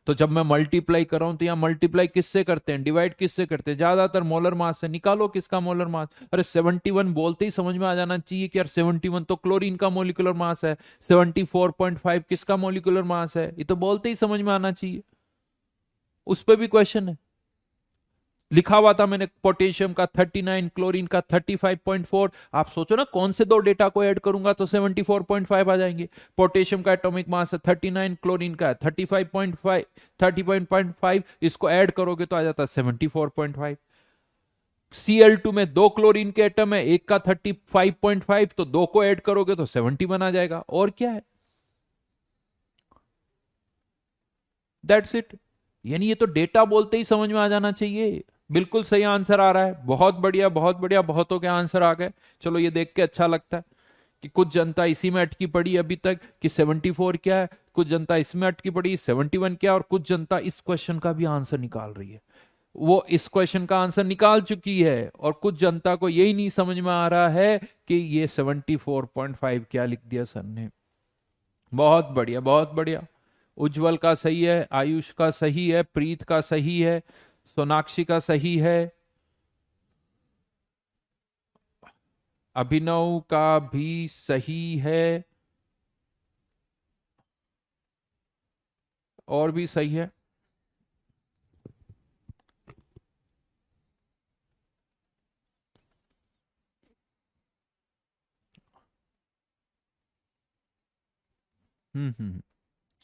तो जब मैं मल्टीप्लाई कर रहा हूं तो यहाँ मल्टीप्लाई किससे करते हैं, डिवाइड किससे करते हैं, ज्यादातर मोलर मास से। निकालो किसका मोलर मास। अरे 71 बोलते ही समझ में आ जाना चाहिए कि यार 71 तो क्लोरीन का मोलिकुलर मास है, 74.5 किसका मोलिकुलर मास है, ये तो बोलते ही समझ में आना चाहिए। उस पर भी क्वेश्चन है, लिखा हुआ था मैंने पोटेशियम का 39, क्लोरीन का 35.4। आप सोचो ना कौन से दो डेटा को ऐड करूंगा तो 74.5 आ जाएंगे। पोटेशियम का एटॉमिक मास है 39, क्लोरीन का है 35.5, 30.5, इसको ऐड करोगे तो आ जाता है 74.5। Cl2 में दो क्लोरीन के एटम है, एक का 35.5, तो दो को ऐड करोगे तो 71 आ जाएगा। और क्या है, दैट्स इट। यानी ये तो डेटा बोलते ही समझ में आ जाना चाहिए। बिल्कुल सही आंसर आ रहा है, बहुत बढ़िया बहुत बढ़िया, बहुतों के आंसर आ गए। चलो ये देख के अच्छा लगता है कि कुछ जनता इसी में अटकी पड़ी अभी तक कि 74 क्या है, कुछ जनता इसमें अटकी पड़ी 71 क्या है, और कुछ जनता इस क्वेश्चन का भी आंसर निकाल रही है। वो इस क्वेश्चन का आंसर निकाल चुकी है, और कुछ जनता को यही नहीं समझ में आ रहा है कि ये 74.5 क्या लिख दिया सर ने। बहुत बढ़िया बहुत बढ़िया। उज्जवल का सही है, आयुष का सही है, प्रीत का सही है, सोनाक्षी का सही है, अभिनव का भी सही है, और भी सही है।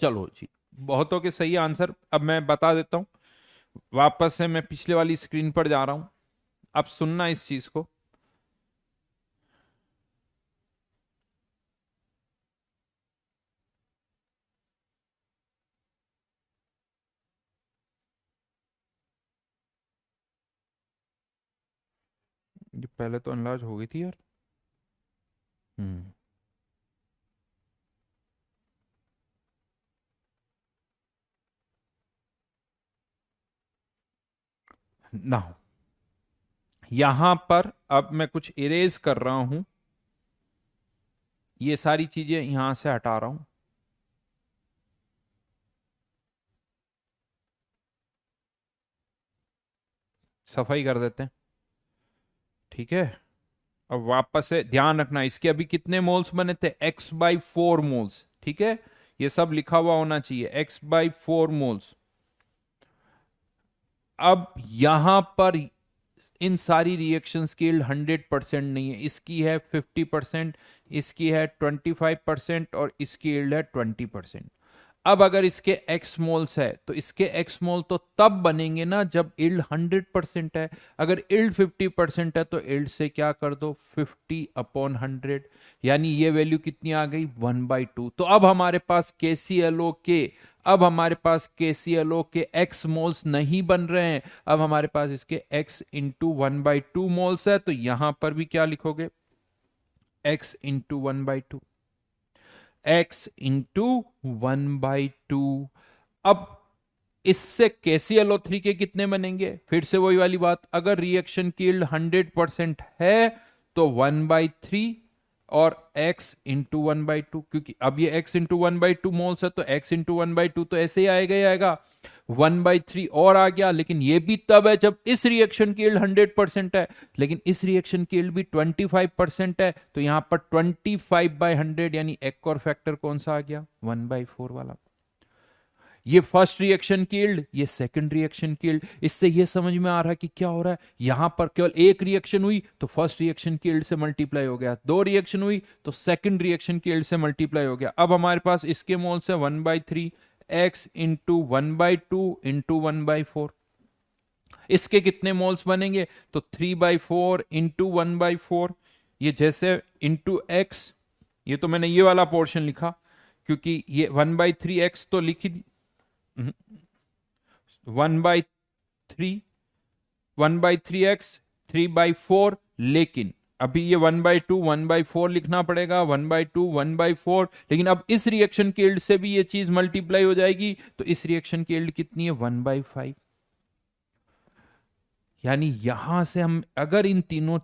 चलो जी, बहुतों के सही आंसर अब मैं बता देता हूं। वापस से मैं पिछले वाली स्क्रीन पर जा रहा हूं, अब सुनना इस चीज को। ये पहले तो अनलार्ज हो गई थी यार। हम्म ना, यहां पर अब मैं कुछ इरेज कर रहा हूं, ये सारी चीजें यहां से हटा रहा हूं। सफाई कर देते हैं, ठीक है। अब वापस से ध्यान रखना, इसके अभी कितने मोल्स बने थे, x/4 मोल्स, ठीक है। ये सब लिखा हुआ होना चाहिए, x/4 मोल्स। अब यहां पर इन सारी रिएक्शंस की यील्ड 100% नहीं है, इसकी है 50%, इसकी है 25%, और इसकी यील्ड है 20%। अब अगर इसके एक्स मोल्स है तो इसके एक्स मोल तो तब बनेंगे ना जब इल्ड 100% है। अगर इल्ड 50% है तो इल्ड से क्या कर दो 50/100, यानी ये वैल्यू कितनी आ गई 1/2। तो अब हमारे पास KClO के, अब हमारे पास KClO के एक्स मोल्स नहीं बन रहे हैं, अब हमारे पास इसके x इंटू 1/2 मोल्स है। तो यहां पर भी क्या लिखोगे, x इंटू 1/2, x/1/2। अब इससे KClO3 के कितने बनेंगे, फिर से वही वाली बात, अगर रिएक्शन की यील्ड 100% है तो 1/3 और x/1/2, क्योंकि अब ये x/1/2 मोल्स है तो x/1/2 तो ऐसे ही आएगा ही आएगा। 1/3 और आ गया, लेकिन ये भी तब है जब इस रिएक्शन की यील्ड 100% है, लेकिन इस रिएक्शन की यील्ड भी 25% है। तो यहां पर 25/100, यानी एक और फैक्टर कौन सा आ गया 1/4 वाला। ये फर्स्ट रिएक्शन की यील्ड, ये सेकंड रिएक्शन की यील्ड। इससे ये समझ में आ रहा है कि क्या हो रहा है, यहां पर केवल एक रिएक्शन हुई तो फर्स्ट रिएक्शन की यील्ड से मल्टीप्लाई हो गया, दो रिएक्शन हुई तो सेकंड रिएक्शन की यील्ड से मल्टीप्लाई हो गया। अब हमारे पास इसके मोल्स है 1/3, x/1/2 × 1/4। इसके कितने मोल्स बनेंगे, तो 3/4 × 1/4। ये जैसे इंटू एक्स, ये तो मैंने ये वाला पोर्शन लिखा क्योंकि ये 1/3x तो लिखी, 1/3, 1/3x, 3/4, लेकिन अभी ये 1/2 1/4 लिखना पड़ेगा, 1/2 1/4। लेकिन अब इस रिएक्शन की यील्ड से भी ये चीज मल्टीप्लाई हो जाएगी, तो इस रिएक्शन की यील्ड कितनी है 1/5। यानी यहां से हम अगर इन तीनों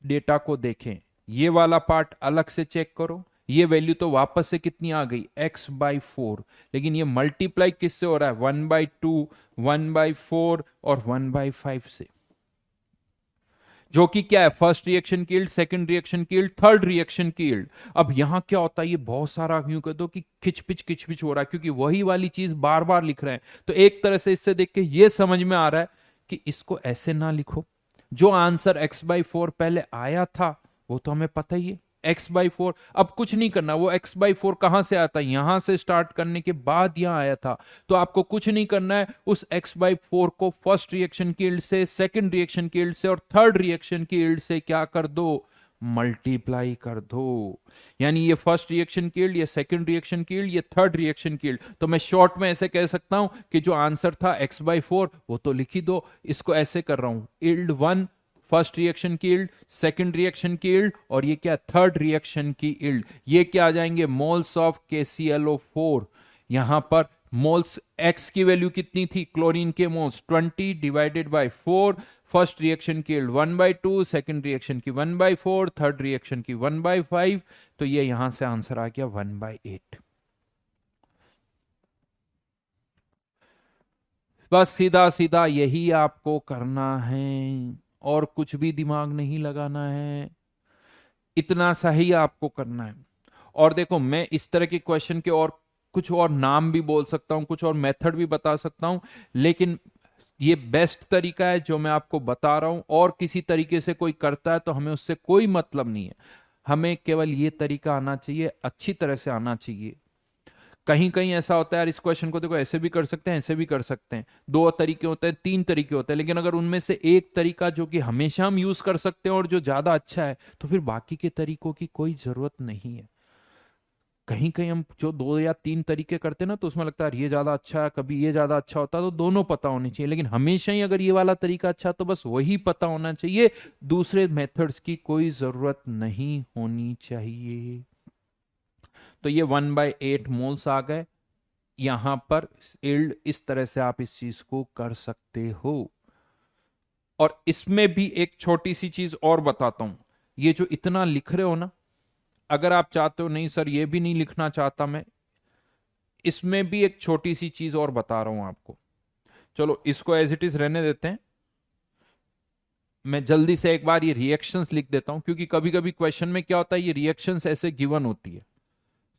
डेटा को देखें, ये वाला पार्ट अलग से चेक करो, ये वैल्यू तो वापस से कितनी आ गई x/4, लेकिन ये मल्टीप्लाई किससे हो रहा है 1/2, 1/4 और 1/5 से, जो कि क्या है फर्स्ट रिएक्शन की यील्ड, सेकंड रिएक्शन की यील्ड, थर्ड रिएक्शन की यील्ड। अब यहां क्या होता है, ये बहुत सारा यूं कह दो कि खिचपिच हो रहा है, क्योंकि वही वाली चीज बार बार लिख रहे हैं। तो एक तरह से इससे देख के ये समझ में आ रहा है कि इसको ऐसे ना लिखो, जो आंसर x/4 पहले आया था वो तो हमें पता ही है, x/4। अब कुछ नहीं करना, वो x/4 कहां से आता है, यहां से स्टार्ट करने के बाद यहां आया था। तो आपको कुछ नहीं करना है, उस x/4 को फर्स्ट रिएक्शन की यील्ड से, सेकंड रिएक्शन की यील्ड से और थर्ड रिएक्शन की यील्ड से क्या कर दो, मल्टीप्लाई कर दो। यानी ये फर्स्ट रिएक्शन की यील्ड, ये सेकंड रिएक्शन की यील्ड, ये थर्ड रिएक्शन की यील्ड। तो मैं शॉर्ट में ऐसे कह सकता हूं कि जो आंसर था x/4 वो तो लिख ही दो, इसको ऐसे कर रहा हूं, यील्ड 1 फर्स्ट रिएक्शन की यील्ड, सेकंड रिएक्शन की यील्ड, और ये क्या थर्ड रिएक्शन की यील्ड। ये क्या आ जाएंगे मोल्स ऑफ KClO4। यहां पर मोल्स x की वैल्यू कितनी थी, क्लोरीन के moles 20 divided by 4, first reaction की यील्ड 1/2, सेकंड रिएक्शन की 1/4, थर्ड रिएक्शन की 1/5। तो ये यहां से आंसर आ गया 1/8। बस सीधा सीधा यही आपको करना है, और कुछ भी दिमाग नहीं लगाना है, इतना सा ही आपको करना है। और देखो, मैं इस तरह के क्वेश्चन के और कुछ और नाम भी बोल सकता हूं, कुछ और मेथड भी बता सकता हूं, लेकिन ये बेस्ट तरीका है जो मैं आपको बता रहा हूं। और किसी तरीके से कोई करता है तो हमें उससे कोई मतलब नहीं है, हमें केवल ये तरीका आना चाहिए, अच्छी तरह से आना चाहिए। कहीं कहीं ऐसा होता है यार, इस क्वेश्चन को देखो ऐसे भी कर सकते हैं, ऐसे भी कर सकते हैं, दो तरीके होते हैं, तीन तरीके होते हैं, लेकिन अगर उनमें से एक तरीका जो कि हमेशा हम यूज कर सकते हैं और जो ज्यादा अच्छा है, तो फिर बाकी के तरीकों की कोई जरूरत नहीं है। कहीं कहीं हम जो दो या तीन तरीके करते हैं ना, तो उसमें लगता है यार ये ज्यादा अच्छा है, कभी ये ज्यादा अच्छा होता है, तो दोनों पता होने चाहिए। लेकिन हमेशा ही अगर ये वाला तरीका अच्छा, तो बस वही पता होना चाहिए, दूसरे मेथड्स की कोई जरूरत नहीं होनी चाहिए। तो ये 1/8 मोल्स आ गए यहां पर इल्ड। इस तरह से आप इस चीज को कर सकते हो। और इसमें भी एक छोटी सी चीज और बताता हूं, ये जो इतना लिख रहे हो ना, अगर आप चाहते हो नहीं सर ये भी नहीं लिखना चाहता मैं, इसमें भी एक छोटी सी चीज और बता रहा हूं आपको। चलो इसको एज इट इज रहने देते हैं, मैं जल्दी से एक बार ये रिएक्शंस लिख देता हूं, क्योंकि कभी कभी क्वेश्चन में क्या होता है, ये रिएक्शंस ऐसे गिवन होती है।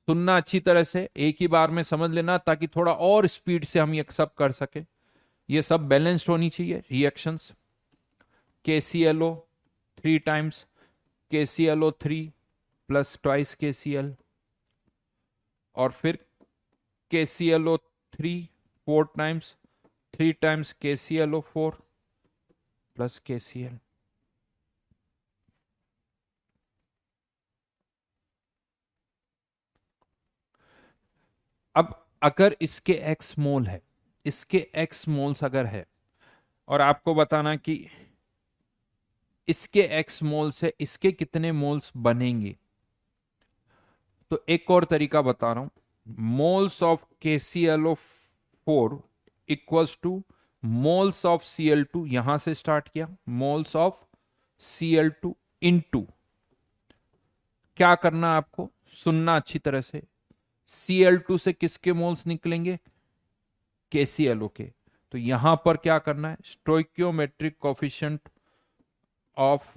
सुनना अच्छी तरह से, एक ही बार में समझ लेना, ताकि थोड़ा और स्पीड से हम ये सब कर सके। ये सब बैलेंस्ड होनी चाहिए reactions. KClO 3 times KClO3 plus twice KCl, और फिर KClO3 4 times 3 times KClO4 plus KCl। अब अगर इसके x मोल है, इसके x मोल्स अगर है, और आपको बताना कि इसके x मोल से इसके कितने मोल्स बनेंगे, तो एक और तरीका बता रहा हूं। Moles of KClO4 equals two moles of Cl2, यहां से स्टार्ट किया, मोल्स ऑफ Cl2 इनटू, क्या करना आपको, सुनना अच्छी तरह से, Cl2 से किसके मोल्स निकलेंगे, KClO के। तो यहां पर क्या करना है, stoichiometric coefficient of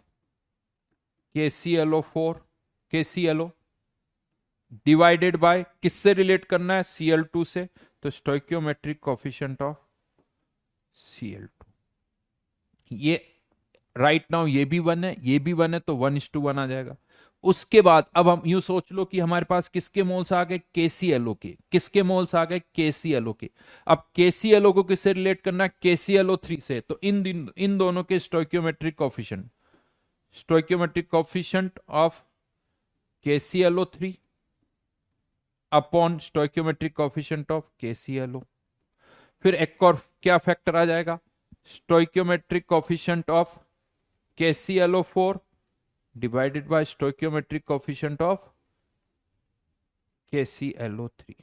KClO4 KClO divided by, किससे रिलेट करना है, Cl2 से, तो स्टोइक्योमेट्रिक कोफिशिएंट ऑफ Cl2। ये राइट नाउ ये भी 1 है, ये भी 1 है, तो 1:1 आ जाएगा। उसके बाद अब हम यूं सोच लो कि हमारे पास किसके मोल्स आ गए, KClO के। किसके मोल्स आ गए, KClO के। अब KClO को किससे रिलेट करना है, KClO3 से। तो इन दोनों के stoichiometric coefficient of KClO3 upon stoichiometric coefficient of KClO। फिर एक और क्या फैक्टर आ जाएगा, stoichiometric coefficient of KClO4 divided by stoichiometric coefficient of KClO3।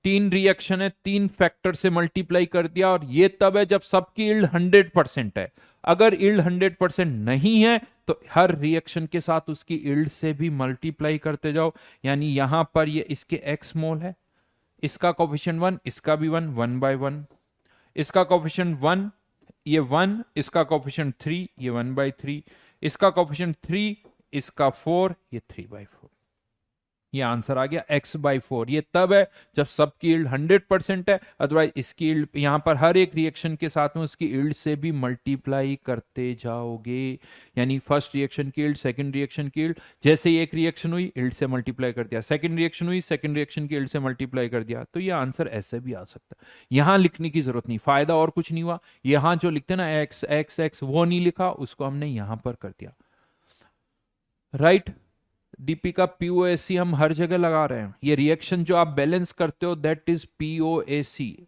तीन रिएक्शन है, तीन फैक्टर से मल्टीप्लाई कर दिया, और ये तब है जब सबकी इल्ड 100% है। अगर इल्ड 100% नहीं है तो हर रिएक्शन के साथ उसकी इल्ड से भी मल्टीप्लाई करते जाओ। यानी यहां पर ये इसके एक्स मोल है, इसका कोफिशिएंट 1, इसका भी 1, 1/1, इसका कोफिशिएंट 1, ये 1, इसका कोफिशिएंट 3, ये 1/3, इसका कोफिशिएंट 3, इसका 4, ये 3/4। ये आंसर आ गया x/4। ये तब है जब सबकी इल्ड 100% है, अदरवाइज इसकी इल्ड यहां पर हर एक रिएक्शन के साथ में उसकी इल्ड से भी मल्टीप्लाई करते जाओगे। यानी फर्स्ट रिएक्शन की इल्ड, सेकंड रिएक्शन की इल्ड, जैसे ही एक रिएक्शन हुई इल्ड से मल्टीप्लाई कर दिया, सेकंड रिएक्शन हुई सेकंड रिएक्शन की इल्ड से मल्टीप्लाई कर दिया। तो ये आंसर ऐसे भी आ सकता है, यहां लिखने की जरूरत नहीं, फायदा और कुछ नहीं हुआ। यहां जो लिखते ना एक्स एक्स एक्स, वो नहीं लिखा, उसको हमने यहां पर कर दिया, राइट। दीपिका, पीओएसी हम हर जगह लगा रहे हैं। ये रिएक्शन जो आप बैलेंस करते हो दैट इज पीओएसी,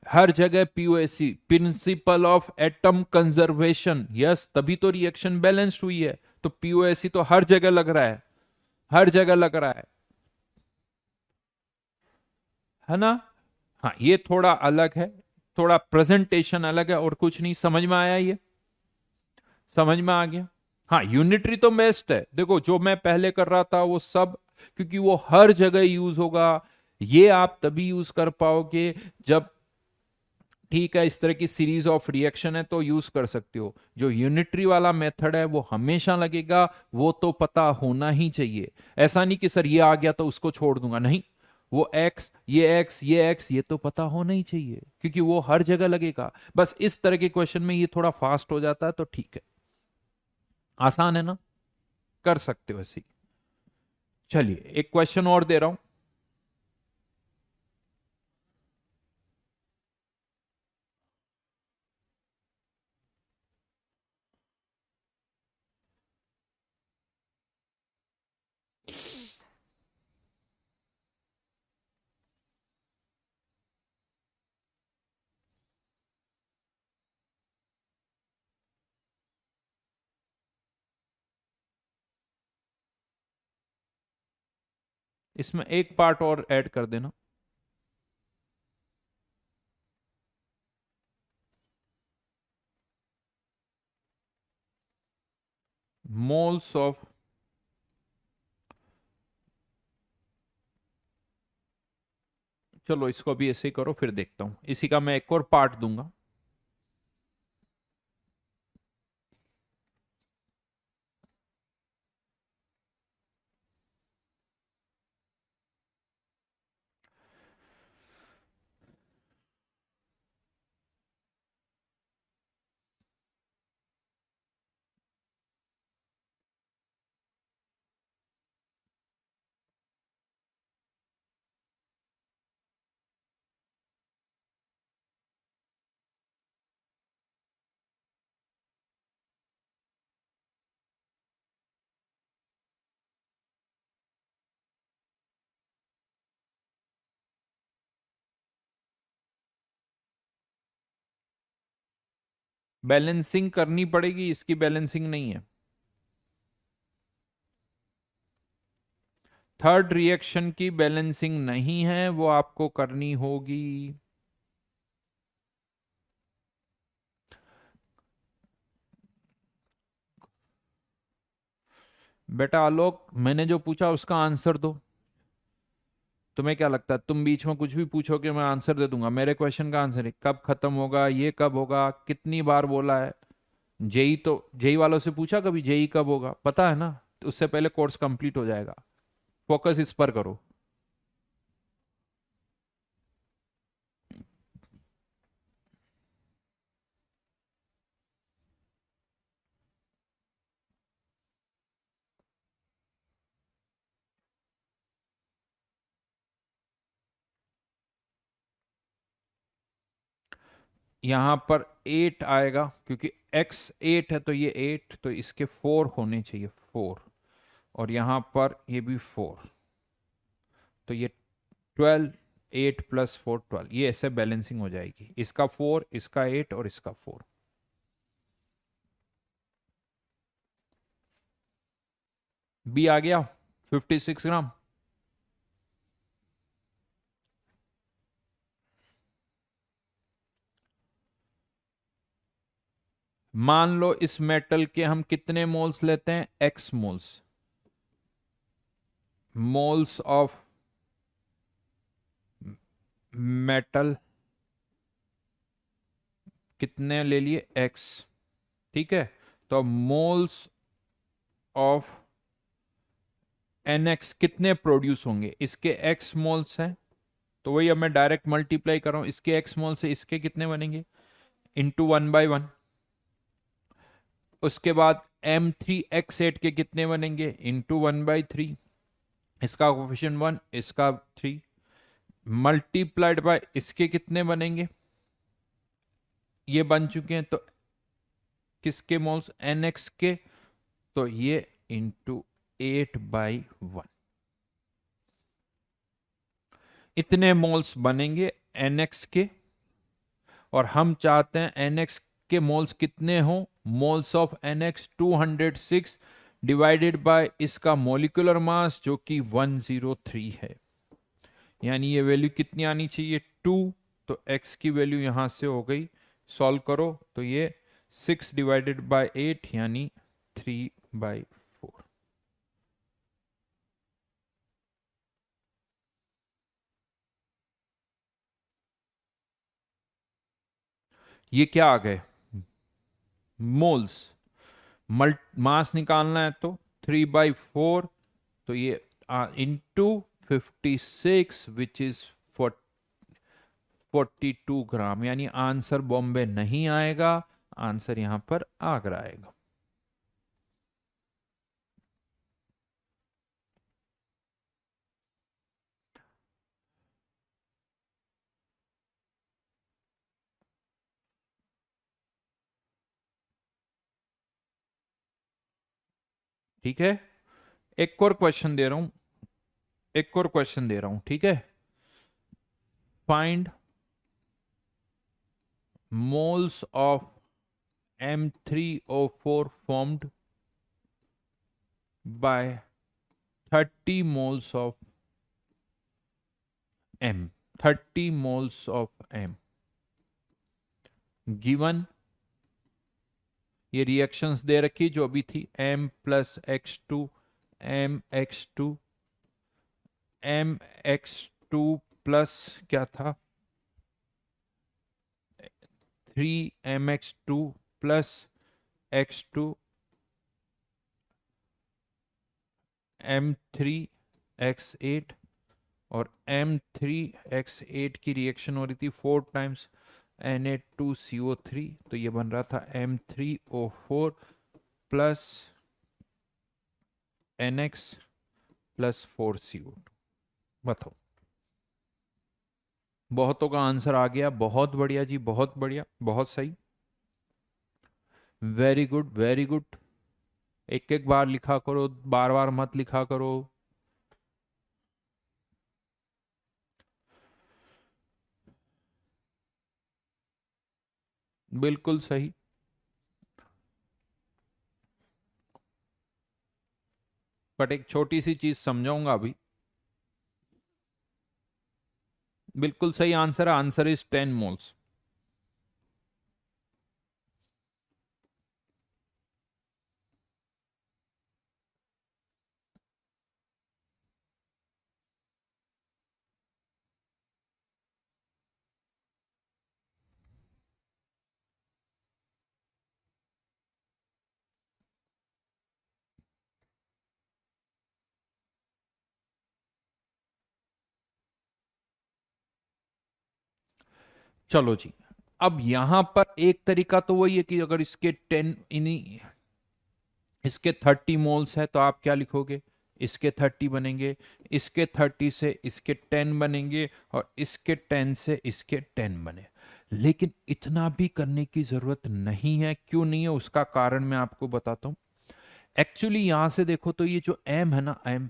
हर जगह POAC, principle of atom conservation. Yes, तभी तो रिएक्शन बैलेंस्ड हुई है। तो पीओएसी तो हर जगह लग रहा है, हर जगह लग रहा है ना। हाँ, ये थोड़ा अलग है, थोड़ा प्रेजेंटेशन अलग है, और कुछ नहीं। समझ में आया ये? समझ में आ गया। हाँ, यूनिटरी तो बेस्ट है। देखो जो मैं पहले कर रहा था वो सब, क्योंकि वो हर जगह यूज होगा। ये आप तभी यूज कर पाओगे जब, ठीक है, इस तरह की सीरीज ऑफ रिएक्शन है तो यूज कर सकते हो। जो यूनिटरी वाला मेथड है वो हमेशा लगेगा, वो तो पता होना ही चाहिए। ऐसा नहीं कि सर ये आ गया तो उसको छोड़ दूंगा, नहीं। वो एक्स, ये एक्स, ये एक्स, ये तो पता होना ही चाहिए, क्योंकि वो हर जगह लगेगा। बस इस तरह के क्वेश्चन में ये थोड़ा फास्ट हो जाता है, तो ठीक है, आसान है ना, कर सकते हो ऐसे ही। चलिए एक क्वेश्चन और दे रहा हूं। इसमें एक पार्ट और ऐड कर देना। मोल्स ऑफ, चलो इसको भी ऐसे ही करो, फिर देखता हूं, इसी का मैं एक और पार्ट दूंगा। बैलेंसिंग करनी पड़ेगी, इसकी बैलेंसिंग नहीं है। थर्ड रिएक्शन की बैलेंसिंग नहीं है, वो आपको करनी होगी। बेटा आलोक, मैंने जो पूछा उसका आंसर दो। तुम्हें क्या लगता है, तुम बीच में कुछ भी पूछोगे मैं आंसर दे दूंगा? मेरे क्वेश्चन का आंसर है कब खत्म होगा, ये कब होगा, कितनी बार बोला है। जेई तो, जेई वालों से पूछा कभी जेई कब होगा, पता है ना? तो उससे पहले कोर्स कंप्लीट हो जाएगा। फोकस इस पर करो। यहां पर 8 आएगा, क्योंकि x 8 है तो ये 8, तो इसके 4 होने चाहिए, 4। और यहां पर ये भी 4, तो ये 12, 8 + 4 12, ये ऐसे बैलेंसिंग हो जाएगी। इसका 4, इसका 8 और इसका 4। बी आ गया 56 ग्राम। मान लो इस मेटल के हम कितने मोल्स लेते हैं, x moles, moles of metal कितने ले लिए, एक्स। ठीक है, तो मोल्स ऑफ एन एक्स कितने प्रोड्यूस होंगे, इसके एक्स मोल्स हैं, तो वही अब मैं डायरेक्ट मल्टीप्लाई कर रहा हूं, इसके एक्स मोल से इसके कितने बनेंगे, इंटू 1/1। उसके बाद M3X8 के कितने बनेंगे, इंटू 1/3। इसका कोफिशिएंट 1, इसका 3, मल्टीप्लाइड बाय इसके कितने बनेंगे, ये बन चुके हैं, तो किसके मोल्स, NX के, तो ये इंटू 8/1। इतने मोल्स बनेंगे NX के, और हम चाहते हैं NX के मोल्स कितने हो, moles of NX 206 divided by इसका मोलिकुलर मास जो कि 103 है, यानी ये वैल्यू कितनी आनी चाहिए, 2। तो x की वैल्यू यहां से हो गई, सॉल्व करो तो ये 6 डिवाइडेड बाय 8 यानी 3/4। ये क्या आ गए, मोल्स। मास निकालना है तो 3/4, तो ये इंटू 56 विच इज 42 ग्राम, यानी आंसर बॉम्बे नहीं आएगा, आंसर यहां पर आगरा आएगा। ठीक है, एक और क्वेश्चन दे रहा हूं, एक और क्वेश्चन दे रहा हूं, ठीक है। Find moles of M3O4 formed by 30 moles of M, 30 moles of M given, ये रिएक्शंस दे रखी जो अभी थी, M+X2 MX2 MX2 प्लस क्या था 3MX2 प्लस X2 M3X8, और M3X8 की रिएक्शन हो रही थी 4 टाइम्स Na2CO3, तो ये बन रहा था M3O4 plus NX plus 4CO2। बताओ, बहुतों का आंसर आ गया, बहुत बढ़िया जी, बहुत बढ़िया, बहुत सही, वेरी गुड वेरी गुड। एक एक बार लिखा करो, बार बार मत लिखा करो। बिल्कुल सही। बट एक छोटी सी चीज समझाऊंगा अभी, बिल्कुल सही आंसर, आंसर इज 10 मोल्स। चलो जी, अब यहां पर एक तरीका तो वही है कि अगर इसके 10 इन्हीं इसके 30 मोल्स है तो आप क्या लिखोगे, इसके 30 बनेंगे, इसके 30 से इसके 10 बनेंगे, और इसके 10 से इसके 10 बने। लेकिन इतना भी करने की जरूरत नहीं है, क्यों नहीं है उसका कारण मैं आपको बताता हूं। एक्चुअली यहां से देखो तो ये जो M है ना, M,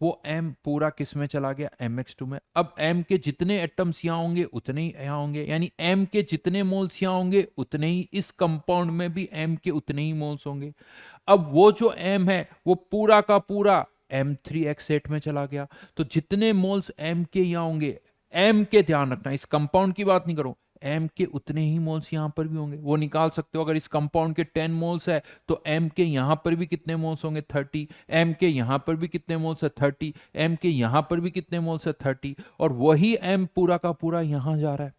वो M पूरा किस में चला गया, MX2 में। अब M के जितने एटम्स यहां होंगे उतने ही यहां होंगे, यानी M के जितने मोल्स यहां होंगे उतने ही इस कंपाउंड में भी M के उतने ही मोल्स होंगे। अब वो जो M है वो पूरा का पूरा M3X8 में चला गया, तो जितने मोल्स M के यहां होंगे, M के, ध्यान रखना इस कंपाउंड की बात नहीं करो, एम के उतने ही मोल्स यहां पर भी होंगे, वो निकाल सकते हो। अगर इस कंपाउंड के 10 मोल्स है तो एम के यहां पर भी कितने मोल्स होंगे 30, एम के यहां पर भी कितने मोल्स है 30, एम के यहां पर भी कितने मोल्स है 30, और वही एम पूरा का पूरा यहां जा रहा है।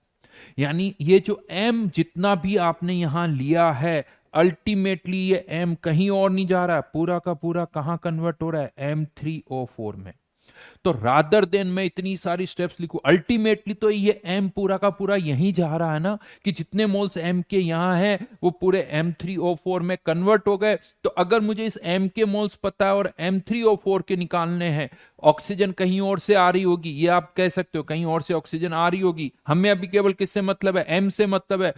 यानी ये जो m जितना भी आपने यहां लिया है, अल्टीमेटली ये m कहीं और नहीं जा रहा है, पूरा का पूरा कहां कन्वर्ट हो रहा है, M3O4 में। तो रादर देन मैं इतनी सारी स्टेप्स लिखूं, अल्टीमेटली तो ये m पूरा का पूरा यहीं जा रहा है ना, कि जितने मोल्स m के यहां हैं वो पूरे M3O4 में कन्वर्ट हो गए। तो अगर मुझे इस m के मोल्स पता है और M3O4 के निकालने हैं, ऑक्सीजन कहीं और से आ रही होगी, ये आप कह सकते हो कहीं और से ऑक्सीजन आ रही होगी, हमें अभी केवल किससे मतलब है, m से मतलब है।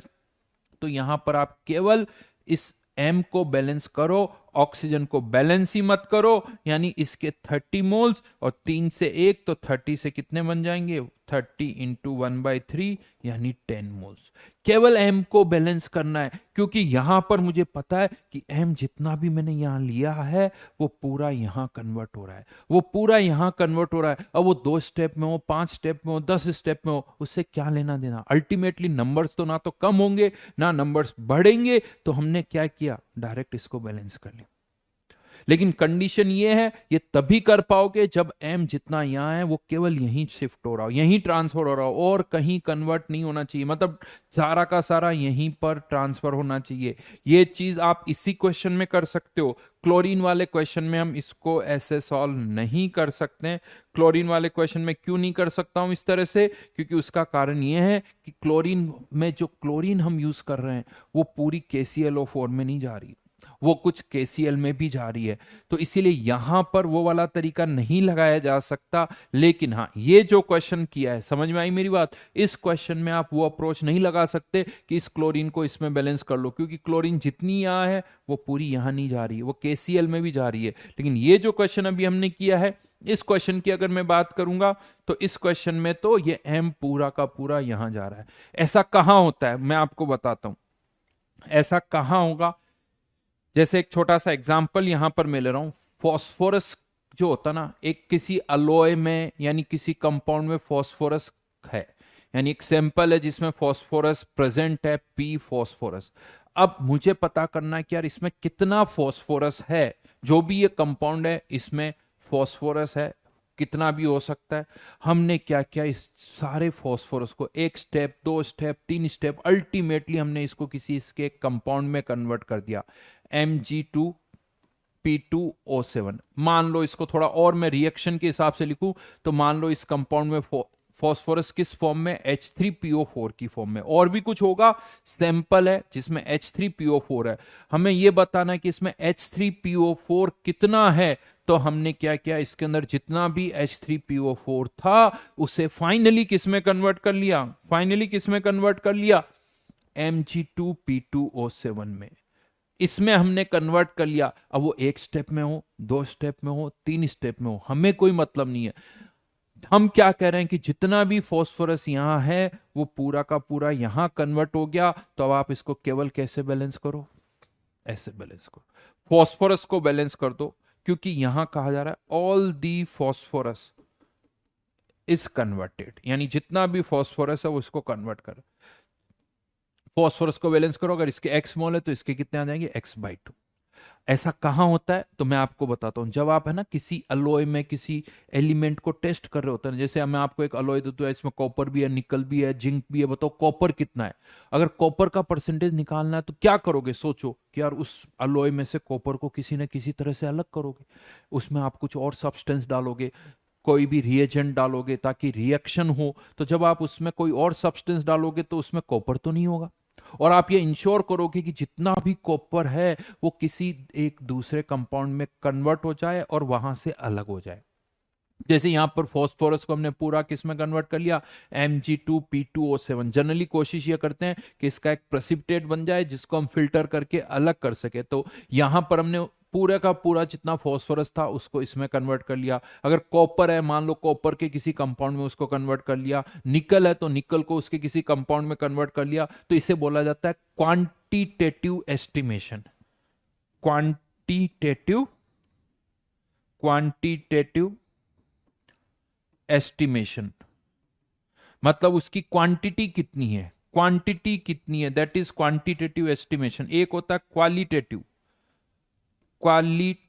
तो यहां पर आप केवल इस m को बैलेंस करो, ऑक्सीजन को बैलेंस ही मत करो। यानी इसके 30 मोल्स और 3 से 1 तो 30 से कितने बन जाएंगे, 30 इंटू 1/3 यानी 10 मोल्स। केवल m को बैलेंस करना है, क्योंकि यहां पर मुझे पता है कि m जितना भी मैंने यहां लिया है वो पूरा यहां कन्वर्ट हो रहा है, वो पूरा यहां कन्वर्ट हो रहा है। अब वो 2 स्टेप में हो, 5 स्टेप में हो, 10 स्टेप में हो, उससे क्या लेना देना। अल्टीमेटली नंबर्स तो ना तो कम होंगे ना नंबर्स बढ़ेंगे। तो हमने क्या किया, डायरेक्ट इसको बैलेंस कर लिया। लेकिन कंडीशन ये है, ये तभी कर पाओगे जब m जितना यहां है वो केवल यहीं शिफ्ट हो रहा हो, यहीं ट्रांसफर हो रहा हो, और कहीं कन्वर्ट नहीं होना चाहिए। मतलब सारा का सारा यहीं पर ट्रांसफर होना चाहिए। ये चीज आप इसी क्वेश्चन में कर सकते हो। क्लोरीन वाले क्वेश्चन में हम इसको ऐसे सॉल्व नहीं कर सकते। क्लोरीन वाले क्वेश्चन में क्यों नहीं कर सकता हूं इस तरह से, क्योंकि उसका कारण यह है कि क्लोरीन में जो क्लोरीन हम यूज कर रहे हैं वो पूरी KClO4 में नहीं जा रही, वो कुछ KCl में भी जा रही है। तो इसीलिए यहां पर वो वाला तरीका नहीं लगाया जा सकता। लेकिन हाँ, ये जो क्वेश्चन किया है, समझ में आई मेरी बात, इस क्वेश्चन में आप वो अप्रोच नहीं लगा सकते कि इस क्लोरीन को इसमें बैलेंस कर लो, क्योंकि क्लोरीन जितनी यहां है वो पूरी यहां नहीं जा रही है, वो KCl में भी जा रही है। लेकिन ये जो क्वेश्चन अभी हमने किया है, इस क्वेश्चन की अगर मैं बात करूंगा तो इस क्वेश्चन में तो ये m पूरा का पूरा यहां जा रहा है। ऐसा कहां होता है मैं आपको बताता हूं, ऐसा कहां होगा। जैसे एक छोटा सा एग्जाम्पल यहां पर मैं ले रहा हूं, फॉस्फोरस जो होता ना, एक किसी अलोय में यानी किसी कंपाउंड में फॉस्फोरस है, यानी एक सैंपल है जिसमें फॉस्फोरस प्रेजेंट है, पी फॉस्फोरस। अब मुझे पता करना है कि यार इसमें कितना फॉस्फोरस है, जो भी ये कंपाउंड है इसमें फॉस्फोरस है, कितना भी हो सकता है। हमने क्या किया, इस सारे फॉस्फोरस को 1 स्टेप 2 स्टेप 3 स्टेप, अल्टीमेटली हमने इसको किसी इसके कंपाउंड में कन्वर्ट कर दिया, Mg2P2O7। मान लो इसको थोड़ा और मैं रिएक्शन के हिसाब से लिखूं तो मान लो इस कंपाउंड में फॉस्फोरस किस फॉर्म में, H3PO4 की फॉर्म में। और भी कुछ होगा, सैंपल है जिसमें H3PO4 है, हमें यह बताना है कि इसमें H3PO4 कितना है। तो हमने क्या किया, इसके अंदर जितना भी H3PO4 था उसे फाइनली किस में कन्वर्ट कर लिया, फाइनली किस में कन्वर्ट कर लिया, Mg2P2O7 में। इसमें हमने कन्वर्ट कर लिया। अब वो 1 स्टेप में हो, 2 स्टेप में हो, 3 स्टेप में हो, हमें कोई मतलब नहीं है। हम क्या कह रहे हैं कि जितना भी फॉस्फोरस यहां है वो पूरा का पूरा यहां कन्वर्ट हो गया। तो अब आप इसको केवल कैसे बैलेंस करो, ऐसे बैलेंस करो, फॉस्फोरस को बैलेंस कर दो, क्योंकि यहां कहा जा रहा है all the phosphorus is converted, यानी जितना भी फॉस्फोरस है वो इसको कन्वर्ट कर। फॉस्फोरस को बैलेंस करो, अगर इसके x मोल है तो इसके कितने आ जाएंगे, x/2। ऐसा कहां होता है तो मैं आपको बताता हूं, जब आप है ना किसी अलोय में किसी एलिमेंट को टेस्ट कर रहे होते हैं, जैसे मैं आपको एक अलोय देता हूं, इसमें कॉपर भी है, निकल भी है, जिंक भी है, बताओ कॉपर कितना है। अगर कॉपर का परसेंटेज निकालना है तो क्या करोगे, सोचो कि यार उस अलोय में से कॉपर को किसी न किसी तरह से अलग करोगे, उसमें आप कुछ और सब्सटेंस डालोगे, कोई भी रिएजेंट डालोगे ताकि रिएक्शन हो। तो जब आप उसमें कोई और सब्सटेंस डालोगे तो उसमें कॉपर तो नहीं होगा, और आप ये इंश्योर करोगे कि जितना भी कॉपर है वो किसी एक दूसरे कंपाउंड में कन्वर्ट हो जाए और वहां से अलग हो जाए। जैसे यहां पर फॉस्फोरस को हमने पूरा किस में कन्वर्ट कर लिया, Mg2P2O7। जनरली कोशिश ये करते हैं कि इसका एक प्रेसिपिटेट बन जाए जिसको हम फिल्टर करके अलग कर सके। तो यहां पर हमने पूरा का पूरा जितना फॉस्फोरस था उसको इसमें कन्वर्ट कर लिया। अगर कॉपर है, मान लो कॉपर के किसी कंपाउंड में उसको कन्वर्ट कर लिया, निकल है तो निकल को उसके किसी कंपाउंड में कन्वर्ट कर लिया। तो इसे बोला जाता है quantitative estimation, quantitative quantitative estimation. मतलब उसकी क्वांटिटी कितनी है, क्वांटिटी कितनी है, दैट इज क्वांटिटेटिव एस्टिमेशन। एक होता है क्वालिटेटिव, क्वालिटेटिव,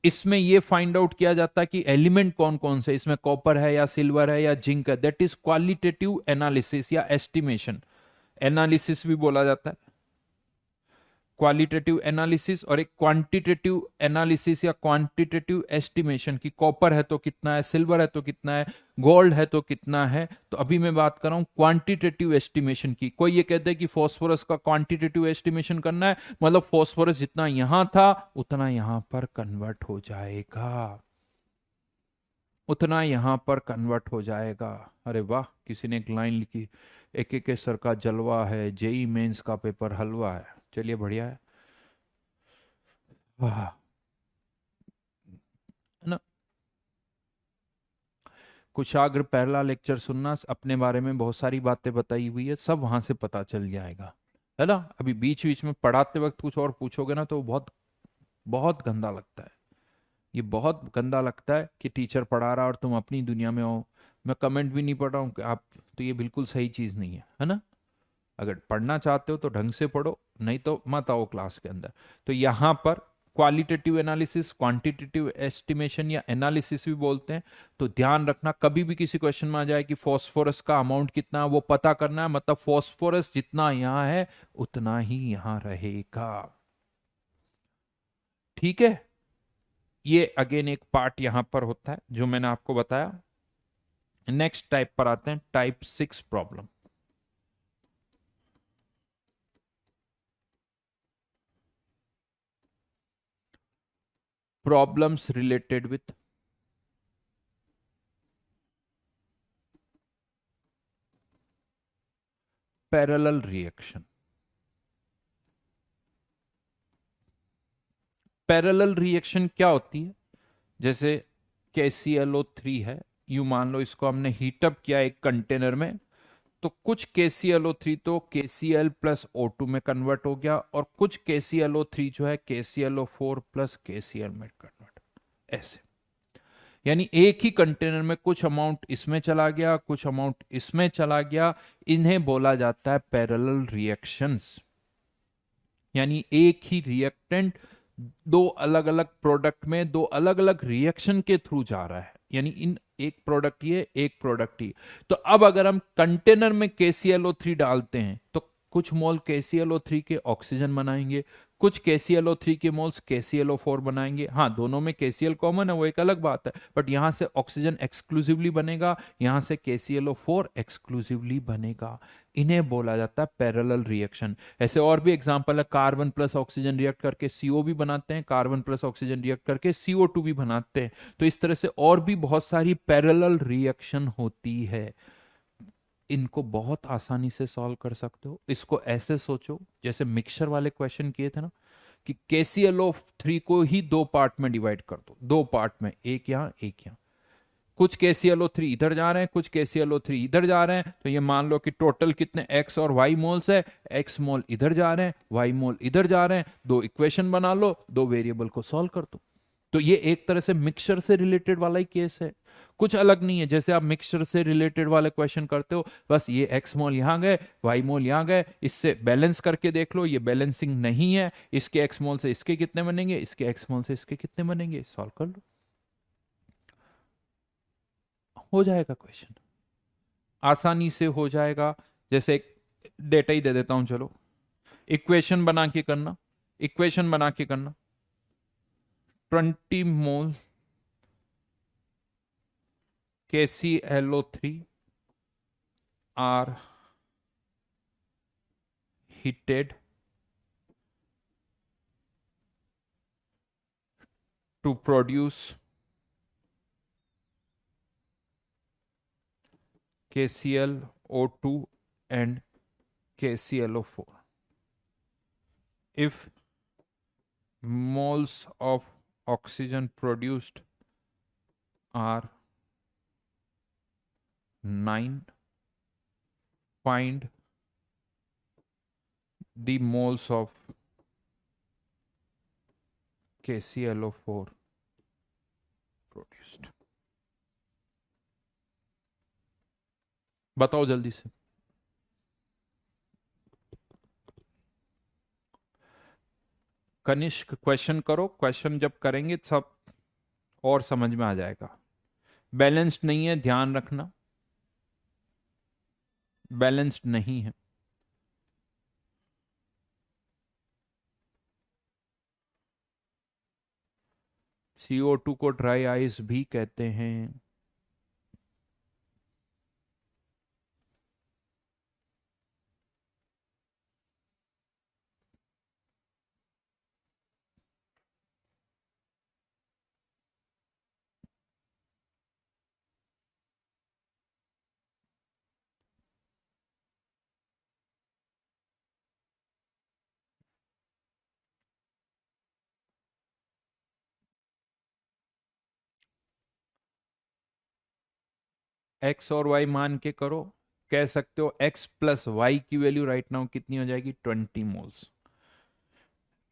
इसमें ये फाइंड आउट किया जाता है कि एलिमेंट कौन कौन से, इसमें कॉपर है या सिल्वर है या जिंक है, दैट इज क्वालिटेटिव एनालिसिस या एस्टिमेशन, एनालिसिस भी बोला जाता है क्वालिटेटिव एनालिसिस। और एक क्वांटिटेटिव एनालिसिस या क्वांटिटेटिव एस्टिमेशन की कॉपर है तो कितना है, सिल्वर है तो कितना है, गोल्ड है तो कितना है। तो अभी मैं बात कर रहा हूं क्वांटिटेटिव एस्टिमेशन की। कोई ये कहते हैं कि फॉस्फोरस का क्वांटिटेटिव एस्टिमेशन करना है, मतलब फॉस्फोरस जितना यहां था उतना यहां पर कन्वर्ट हो जाएगा, उतना यहां पर कन्वर्ट हो जाएगा। अरे वाह, किसी ने एक लाइन लिखी, एक एक सर का जलवा है, जेई मेंस का पेपर हलवा है। चलिए बढ़िया है। वाह, है ना। कुशाग्र पहला लेक्चर सुनना, अपने बारे में बहुत सारी बातें बताई हुई है, सब वहां से पता चल जाएगा, है ना। अभी बीच बीच में पढ़ाते वक्त कुछ और पूछोगे ना तो बहुत बहुत गंदा लगता है। ये बहुत गंदा लगता है कि टीचर पढ़ा रहा और तुम अपनी दुनिया में हो। मैं कमेंट भी नहीं पढ़ रहा हूँ कि आप, तो ये बिल्कुल सही चीज नहीं है ना। अगर पढ़ना चाहते हो तो ढंग से पढ़ो, नहीं तो मत आओ क्लास के अंदर। तो यहां पर क्वालिटेटिव एनालिसिस, क्वांटिटेटिव एस्टिमेशन या एनालिसिस भी बोलते हैं। तो ध्यान रखना, कभी भी किसी क्वेश्चन में आ जाए कि फॉस्फोरस का अमाउंट कितना है, वो पता करना है, मतलब फॉस्फोरस जितना यहां है उतना ही यहां रहेगा। ठीक है, ये अगेन एक पार्ट यहां पर होता है जो मैंने आपको बताया। नेक्स्ट टाइप पर आते हैं, type 6 problem. Problems related with parallel reaction. Parallel reaction क्या होती है? जैसे KClO3 है, यू मान लो इसको हमने हीटअप किया एक कंटेनर में, तो कुछ KClO3 तो KCl प्लस O2 में कन्वर्ट हो गया, और कुछ KClO3 जो है KClO4 प्लस KCl में कन्वर्ट, ऐसे। यानी एक ही कंटेनर में कुछ अमाउंट इसमें चला गया, कुछ अमाउंट इसमें चला गया, इन्हें बोला जाता है पैरेलल रिएक्शंस। यानी एक ही रिएक्टेंट दो अलग अलग प्रोडक्ट में दो अलग अलग रिएक्शन के थ्रू जा रहा है, यानी इन एक प्रोडक्ट ये, एक प्रोडक्ट ये। तो अब अगर हम कंटेनर में KClO3 डालते हैं तो कुछ मोल KClO3 के ऑक्सीजन बनाएंगे, कुछ KClO3 के मोल्स KClO4 बनाएंगे। हाँ, दोनों में KCl कॉमन है, वो एक अलग बात है, बट यहां से ऑक्सीजन एक्सक्लूसिवली बनेगा, यहां से KClO4 एक्सक्लूसिवली बनेगा। इन्हें बोला जाता है पैरेलल रिएक्शन। ऐसे और भी एग्जांपल है, कार्बन प्लस ऑक्सीजन रिएक्ट करके CO भी बनाते हैं, कार्बन प्लस ऑक्सीजन रिएक्ट करके CO2 भी बनाते हैं। तो इस तरह से और भी बहुत सारी पैरेलल रिएक्शन होती है। इनको बहुत आसानी से सॉल्व कर सकते हो। इसको ऐसे सोचो जैसे मिक्सचर वाले क्वेश्चन किए थे ना, कि KClO3 को ही दो पार्ट में डिवाइड कर दो, दो पार्ट में, एक यहां एक यहां। कुछ KClO3 इधर जा रहे हैं, कुछ KClO3 इधर जा रहे हैं, तो ये मान लो कि टोटल कितने X और Y मोल्स है, X मोल इधर जा रहे हैं, Y मोल इधर जा रहे हैं। दो इक्वेशन बना लो, दो वेरिएबल को सॉल्व कर दो। तो ये एक तरह से मिक्सचर से रिलेटेड वाला ही केस है, कुछ अलग नहीं है। जैसे आप मिक्सचर से रिलेटेड वाले क्वेश्चन करते हो, बस ये X मोल यहां गए, Y मोल यहां गए, इससे बैलेंस करके देख लो, ये बैलेंसिंग नहीं है, इसके X मोल से इसके कितने बनेंगे, इसके X मोल से इसके कितने बनेंगे, सॉल्व कर लो, हो जाएगा क्वेश्चन, आसानी से हो जाएगा। जैसे एक डेटा ही दे देता हूं, चलो इक्वेशन बना के करना, इक्वेशन बना के करना। 20 मोल KClO3 are heated to produce KClO2 and KClO4. If moles of oxygen produced are 9, find the moles of KClO4 produced. बताओ जल्दी से। कनिष्क क्वेश्चन करो, क्वेश्चन जब करेंगे सब और समझ में आ जाएगा। बैलेंस्ड नहीं है, ध्यान रखना, बैलेंस्ड नहीं है। CO2 को ड्राई आइस भी कहते हैं। एक्स और वाई मान के करो, कह सकते हो एक्स प्लस वाई की वैल्यू राइट नाउ कितनी हो जाएगी, 20 मोल्स।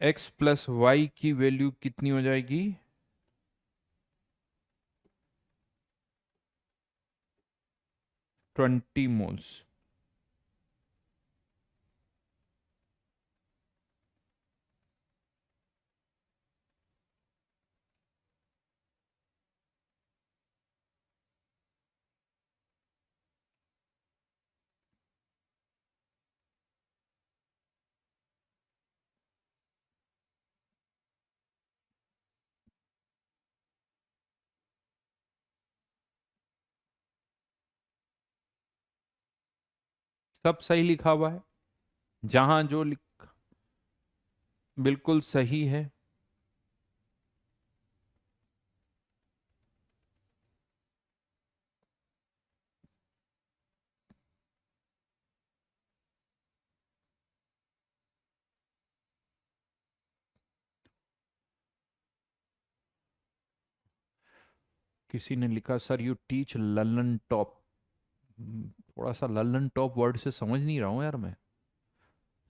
एक्स प्लस वाई की वैल्यू कितनी हो जाएगी, 20 मोल्स। सब सही लिखा हुआ है, जहां जो लिख, बिल्कुल सही है। किसी ने लिखा sir you teach Lallan top. थोड़ा सा लल्लन टॉप वर्ड से समझ नहीं रहा हूं यार मैं।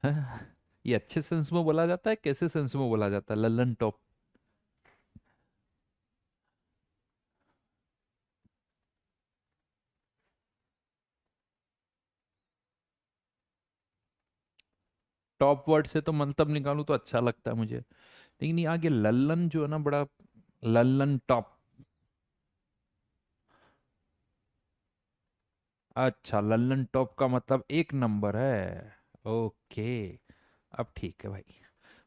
हैं? ये अच्छे सेंस में बोला जाता है, कैसे सेंस में बोला जाता है लल्लन टॉप? टॉप वर्ड से तो मतलब निकालूं तो अच्छा लगता है मुझे, लेकिन ये आगे लल्लन जो है ना बड़ा, लल्लन टॉप। अच्छा, लल्लन टॉप का मतलब एक नंबर है। ओके, अब ठीक है भाई।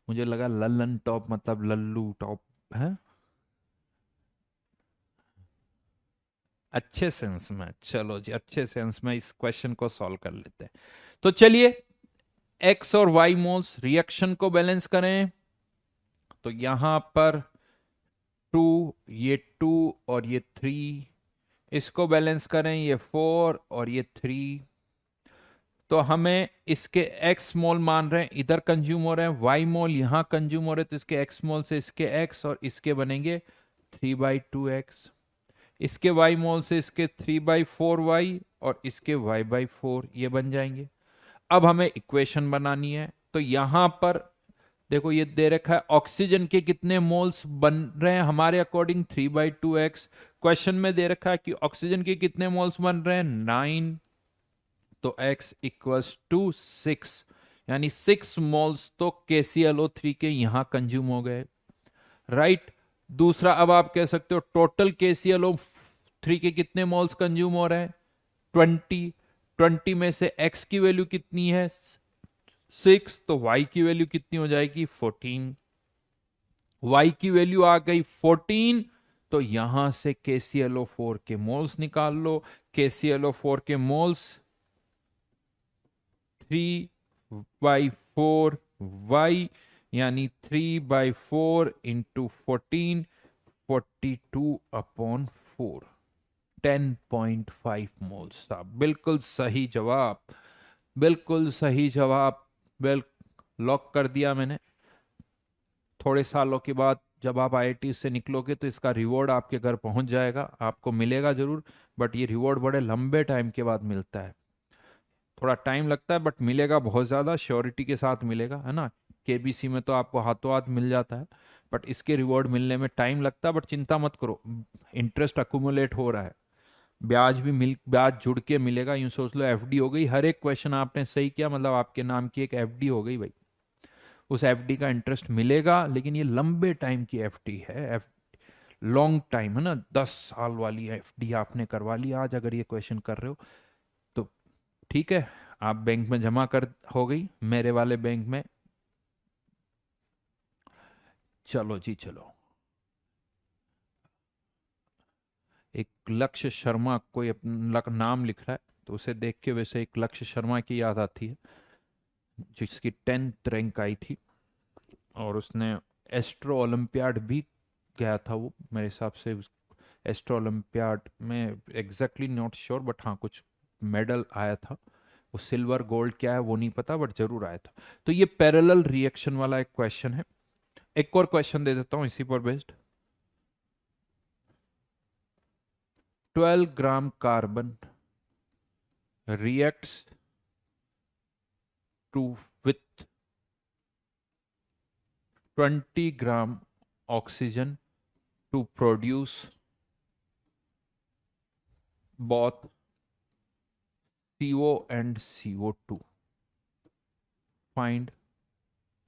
मुझे लगा लल्लन टॉप मतलब लल्लू टॉप है। अच्छे सेंस में, चलो जी, अच्छे सेंस में इस क्वेश्चन को सॉल्व कर लेते हैं। तो चलिए, एक्स और वाई मोल्स रिएक्शन को बैलेंस करें। तो यहां पर 2, ये 2 और ये 3, इसको बैलेंस करें, ये 4 और ये 3। तो हमें इसके एक्स मोल मान रहे हैं, इधर कंज्यूम हो रहे हैं, वाई मोल यहां कंज्यूम हो रहे हैं, तो इसके एक्स मोल से इसके एक्स और इसके बनेंगे 3/2x। इसके वाई मोल से इसके 3/4y और इसके y/4, ये बन जाएंगे। अब हमें इक्वेशन बनानी है, तो यहां पर देखो ये दे रखा है ऑक्सीजन के कितने मोल्स बन रहे हैं हमारे अकॉर्डिंग, 3/2x। क्वेश्चन में दे रखा है कि ऑक्सीजन के कितने मोल्स बन रहे हैं, 9। तो x इक्वल्स टू 6, यानी 6 मोल्स तो KClO3 के यहां कंज्यूम हो गए, राइट। दूसरा, अब आप कह सकते हो टोटल KClO3 के कितने मोल्स कंज्यूम हो रहे हैं, 20। 20 में से x की वैल्यू कितनी है, 6, तो y की वैल्यू कितनी हो जाएगी, 14। y की वैल्यू आ गई 14, तो यहां से KClO4 के मोल्स निकाल लो। KClO4 के मोल्स 3/4y, यानी 3/4 इंटू 14, 42/4, 10.5 मोल्स। साहब बिल्कुल सही जवाब, बिल्कुल सही जवाब। बिल लॉक कर दिया मैंने। थोड़े सालों के बाद जब आप IIT से निकलोगे तो इसका रिवॉर्ड आपके घर पहुंच जाएगा, आपको मिलेगा जरूर, बट ये रिवॉर्ड बड़े लंबे टाइम के बाद मिलता है। थोड़ा टाइम लगता है बट मिलेगा बहुत ज़्यादा श्योरिटी के साथ मिलेगा, है ना। KBC में तो आपको हाथों हाथ मिल जाता है, बट इसके रिवॉर्ड मिलने में टाइम लगता है, बट चिंता मत करो, इंटरेस्ट अकुमुलेट हो रहा है। ब्याज जुड़ के मिलेगा, यूं सोच लो एफडी हो गई, हर एक क्वेश्चन आपने सही किया मतलब आपके नाम की एक एफडी हो गई भाई। उस एफडी का इंटरेस्ट मिलेगा, लेकिन ये लंबे टाइम की एफडी है, लॉन्ग टाइम है ना, 10 साल वाली एफडी आपने करवा ली आज अगर ये क्वेश्चन कर रहे हो तो। ठीक है, आप बैंक में जमा कर, हो गई मेरे वाले बैंक में। चलो जी चलो। एक लक्ष्य शर्मा, कोई नाम लिख रहा है, तो उसे देख के वैसे एक लक्ष्य शर्मा की याद आती है, जिसकी 10th रैंक आई थी, और उसने एस्ट्रो ओलंपियाड भी गया था वो मेरे हिसाब से। एस्ट्रो ओलंपियाड में एग्जैक्टली नॉट श्योर, बट हाँ कुछ मेडल आया था। वो सिल्वर गोल्ड क्या है वो नहीं पता, बट जरूर आया था। तो ये पैरेलल रिएक्शन वाला एक क्वेश्चन है। एक और क्वेश्चन दे देता हूं इसी पर based. 12 gram carbon reacts to with 20 gram oxygen to produce both CO and CO2. Find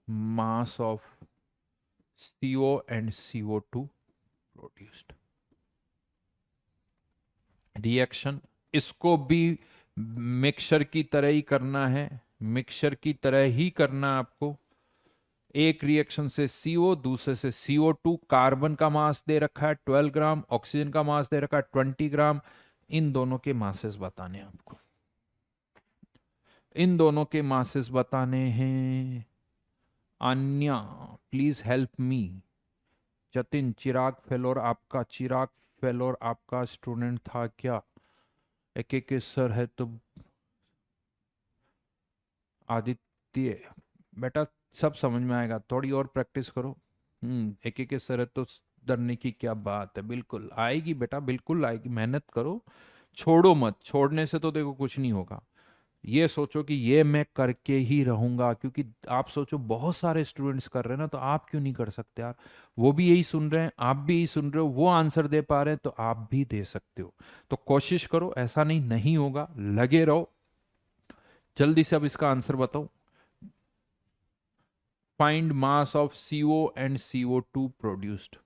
mass of CO and CO2 produced. Reaction इसको भी मिक्सचर की तरह ही करना है, मिक्सचर की तरह ही करना है आपको। एक रिएक्शन से CO, दूसरे से CO2। कार्बन का मास दे रखा है 12 ग्राम, ऑक्सीजन का मास दे रखा है 20 ग्राम। इन दोनों के मासेस बताने हैं आपको, इन दोनों के मासेस बताने हैं। Anya please help me. Jatin Chirag फेलोर आपका, चिराग फेलोर आपका स्टूडेंट था क्या? एक एक सर है तो। आदित्य बेटा सब समझ में आएगा, थोड़ी और प्रैक्टिस करो। एक एक सर है तो डरने की क्या बात है, बिल्कुल आएगी बेटा, बिल्कुल आएगी, मेहनत करो, छोड़ो मत। छोड़ने से तो देखो कुछ नहीं होगा। ये सोचो कि ये मैं करके ही रहूंगा, क्योंकि आप सोचो बहुत सारे स्टूडेंट्स कर रहे हैं ना, तो आप क्यों नहीं कर सकते यार? वो भी यही सुन रहे हैं, आप भी यही सुन रहे हो, वो आंसर दे पा रहे हैं तो आप भी दे सकते हो। तो कोशिश करो, ऐसा नहीं नहीं होगा, लगे रहो। जल्दी से अब इसका आंसर बताओ। Find mass of CO and CO2 produced.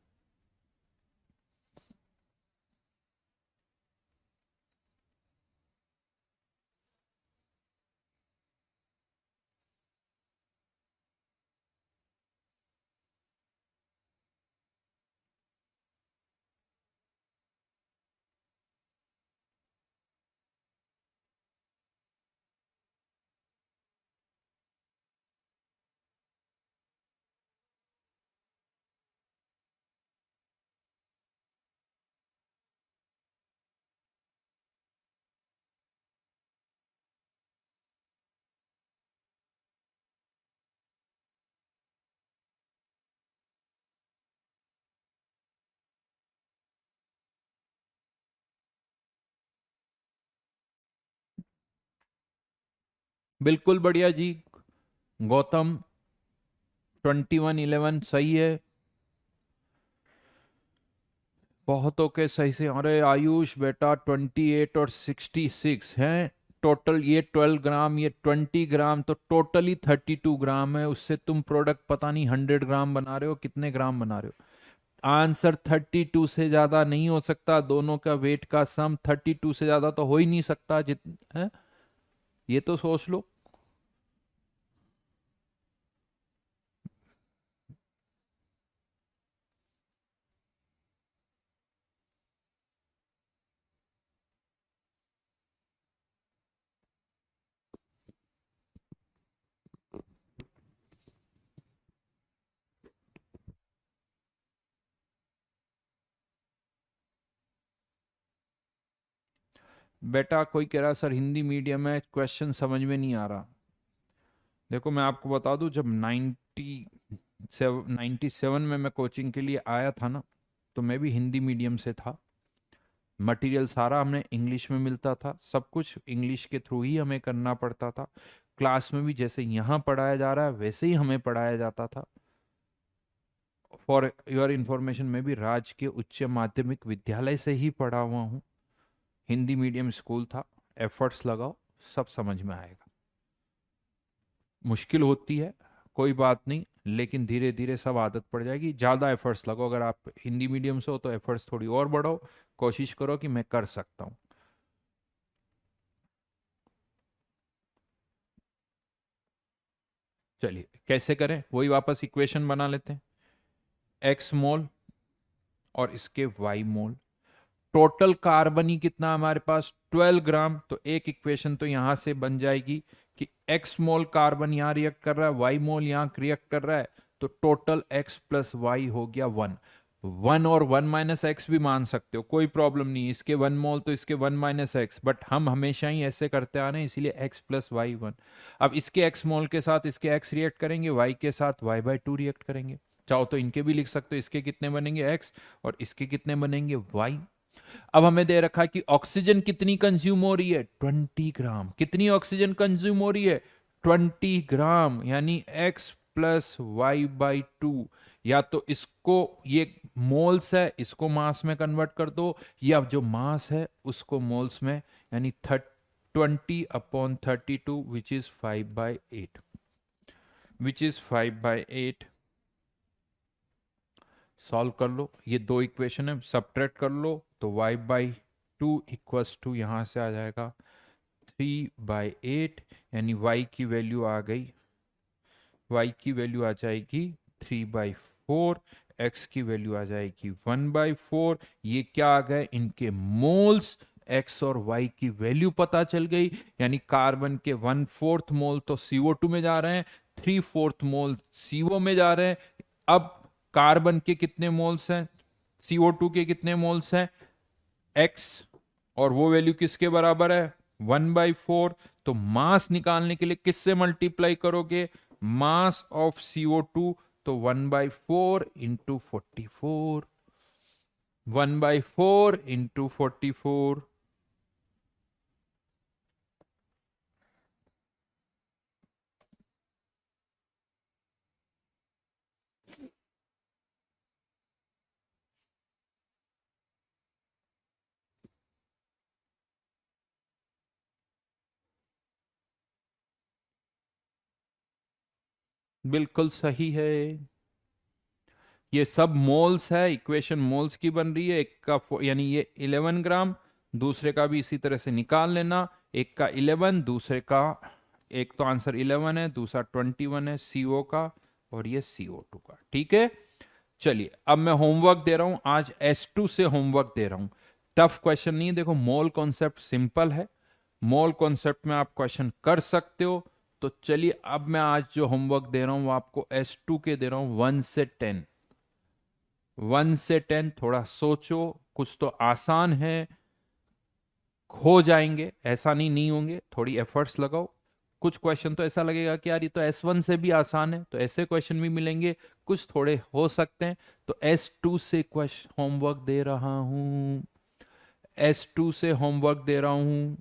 बिल्कुल बढ़िया जी, गौतम। 2111 सही है। बहुतों के सही से। अरे आयुष बेटा 28 और 66 हैं टोटल। ये 12 ग्राम, ये 20 ग्राम, तो टोटली 32 ग्राम है। उससे तुम प्रोडक्ट पता नहीं 100 ग्राम बना रहे हो, कितने ग्राम बना रहे हो। आंसर 32 से ज्यादा नहीं हो सकता, दोनों का वेट का सम 32 से ज्यादा तो हो ही नहीं सकता है। ये तो सोच लो। बेटा कोई कह रहा सर हिंदी मीडियम है, क्वेश्चन समझ में नहीं आ रहा। देखो मैं आपको बता दूं, जब 97 में मैं कोचिंग के लिए आया था ना, तो मैं भी हिंदी मीडियम से था। मटेरियल सारा हमें इंग्लिश में मिलता था, सब कुछ इंग्लिश के थ्रू ही हमें करना पड़ता था। क्लास में भी जैसे यहाँ पढ़ाया जा रहा है वैसे ही हमें पढ़ाया जाता था। फॉर योर इंफॉर्मेशन, मैं भी राजकीय उच्च माध्यमिक विद्यालय से ही पढ़ा हुआ हूँ। हिंदी मीडियम स्कूल था, एफर्ट्स लगाओ, सब समझ में आएगा। मुश्किल होती है, कोई बात नहीं, लेकिन धीरे धीरे सब आदत पड़ जाएगी। ज़्यादा एफर्ट्स लगाओ, अगर आप हिंदी मीडियम से हो तो एफर्ट्स थोड़ी और बढ़ाओ, कोशिश करो कि मैं कर सकता हूँ। चलिए कैसे करें, वही वापस इक्वेशन बना लेते हैं। एक्स मोल और इसके वाई मोल, टोटल कार्बन ही कितना हमारे पास 12 ग्राम। तो एक इक्वेशन तो यहां से बन जाएगी कि एक्स मोल कार्बन यहां रिएक्ट कर रहा है, वाई मोल यहां रिएक्ट कर रहा है, तो टोटल एक्स प्लस वाई हो गया 1। 1 और 1 माइनस एक्स भी मान सकते हो, कोई प्रॉब्लम नहीं, इसके 1 मोल तो इसके 1 माइनस एक्स, बट हम हमेशा ही ऐसे करते आ रहे हैं, इसीलिए एक्स प्लस वाई 1। अब इसके एक्स मोल के साथ इसके एक्स रिएक्ट करेंगे, वाई के साथ वाई बाई 2 रिएक्ट करेंगे। चाहो तो इनके भी लिख सकते हो, इसके कितने बनेंगे एक्स और इसके कितने बनेंगे वाई। अब हमें दे रखा है कि ऑक्सीजन कितनी कंज्यूम हो रही है, 20 ग्राम। कितनी ऑक्सीजन कंज्यूम हो रही है, 20 ग्राम, यानी x प्लस वाई बाई 2। या तो इसको, ये मोल्स है, इसको मास में कन्वर्ट कर दो, या जो मास है उसको मोल्स में, यानी 20/32 which is 5/8, which is 5/8। Solve कर लो, ये दो इक्वेशन है, सब्ट्रैक्ट कर लो, तो y बाई 2 इक्वल्स टू यहां से आ जाएगा 3/8, यानी y की वैल्यू आ गई, y की वैल्यू आ जाएगी 3/4, x की वैल्यू आ जाएगी 1/4। ये क्या आ गए, इनके मोल्स, x और y की वैल्यू पता चल गई, यानी कार्बन के 1/4 मोल तो CO2 में जा रहे हैं, 3/4 मोल CO में जा रहे हैं। अब कार्बन के कितने मोल्स हैं, CO2 के कितने मोल्स हैं, x, और वो वैल्यू किसके बराबर है, 1/4। तो मास निकालने के लिए किससे मल्टीप्लाई करोगे, मास ऑफ CO2, तो 1/4 इंटू 44, 1/4 इंटू 44। बिल्कुल सही है, ये सब मोल्स है, इक्वेशन मोल्स की बन रही है। एक का यानी ये 11 ग्राम, दूसरे का भी इसी तरह से निकाल लेना, एक का 11, दूसरे का, एक तो आंसर 11 है, दूसरा 21 है CO का, और ये CO2 का। ठीक है, चलिए अब मैं होमवर्क दे रहा हूं, आज S2 से होमवर्क दे रहा हूं। टफ क्वेश्चन नहीं है, देखो मोल कॉन्सेप्ट सिंपल है, मोल कॉन्सेप्ट में आप क्वेश्चन कर सकते हो। तो चलिए अब मैं आज जो होमवर्क दे रहा हूं वो आपको S2 के दे रहा हूं, 1 से 10। 1 से 10, थोड़ा सोचो, कुछ तो आसान है, हो जाएंगे, ऐसा नहीं नहीं होंगे, थोड़ी एफर्ट्स लगाओ। कुछ क्वेश्चन तो ऐसा लगेगा कि यार ये तो S1 से भी आसान है, तो ऐसे क्वेश्चन भी मिलेंगे, कुछ थोड़े हो सकते हैं। तो S2 से क्वेश्चन होमवर्क दे रहा हूं, S2 से होमवर्क दे रहा हूं।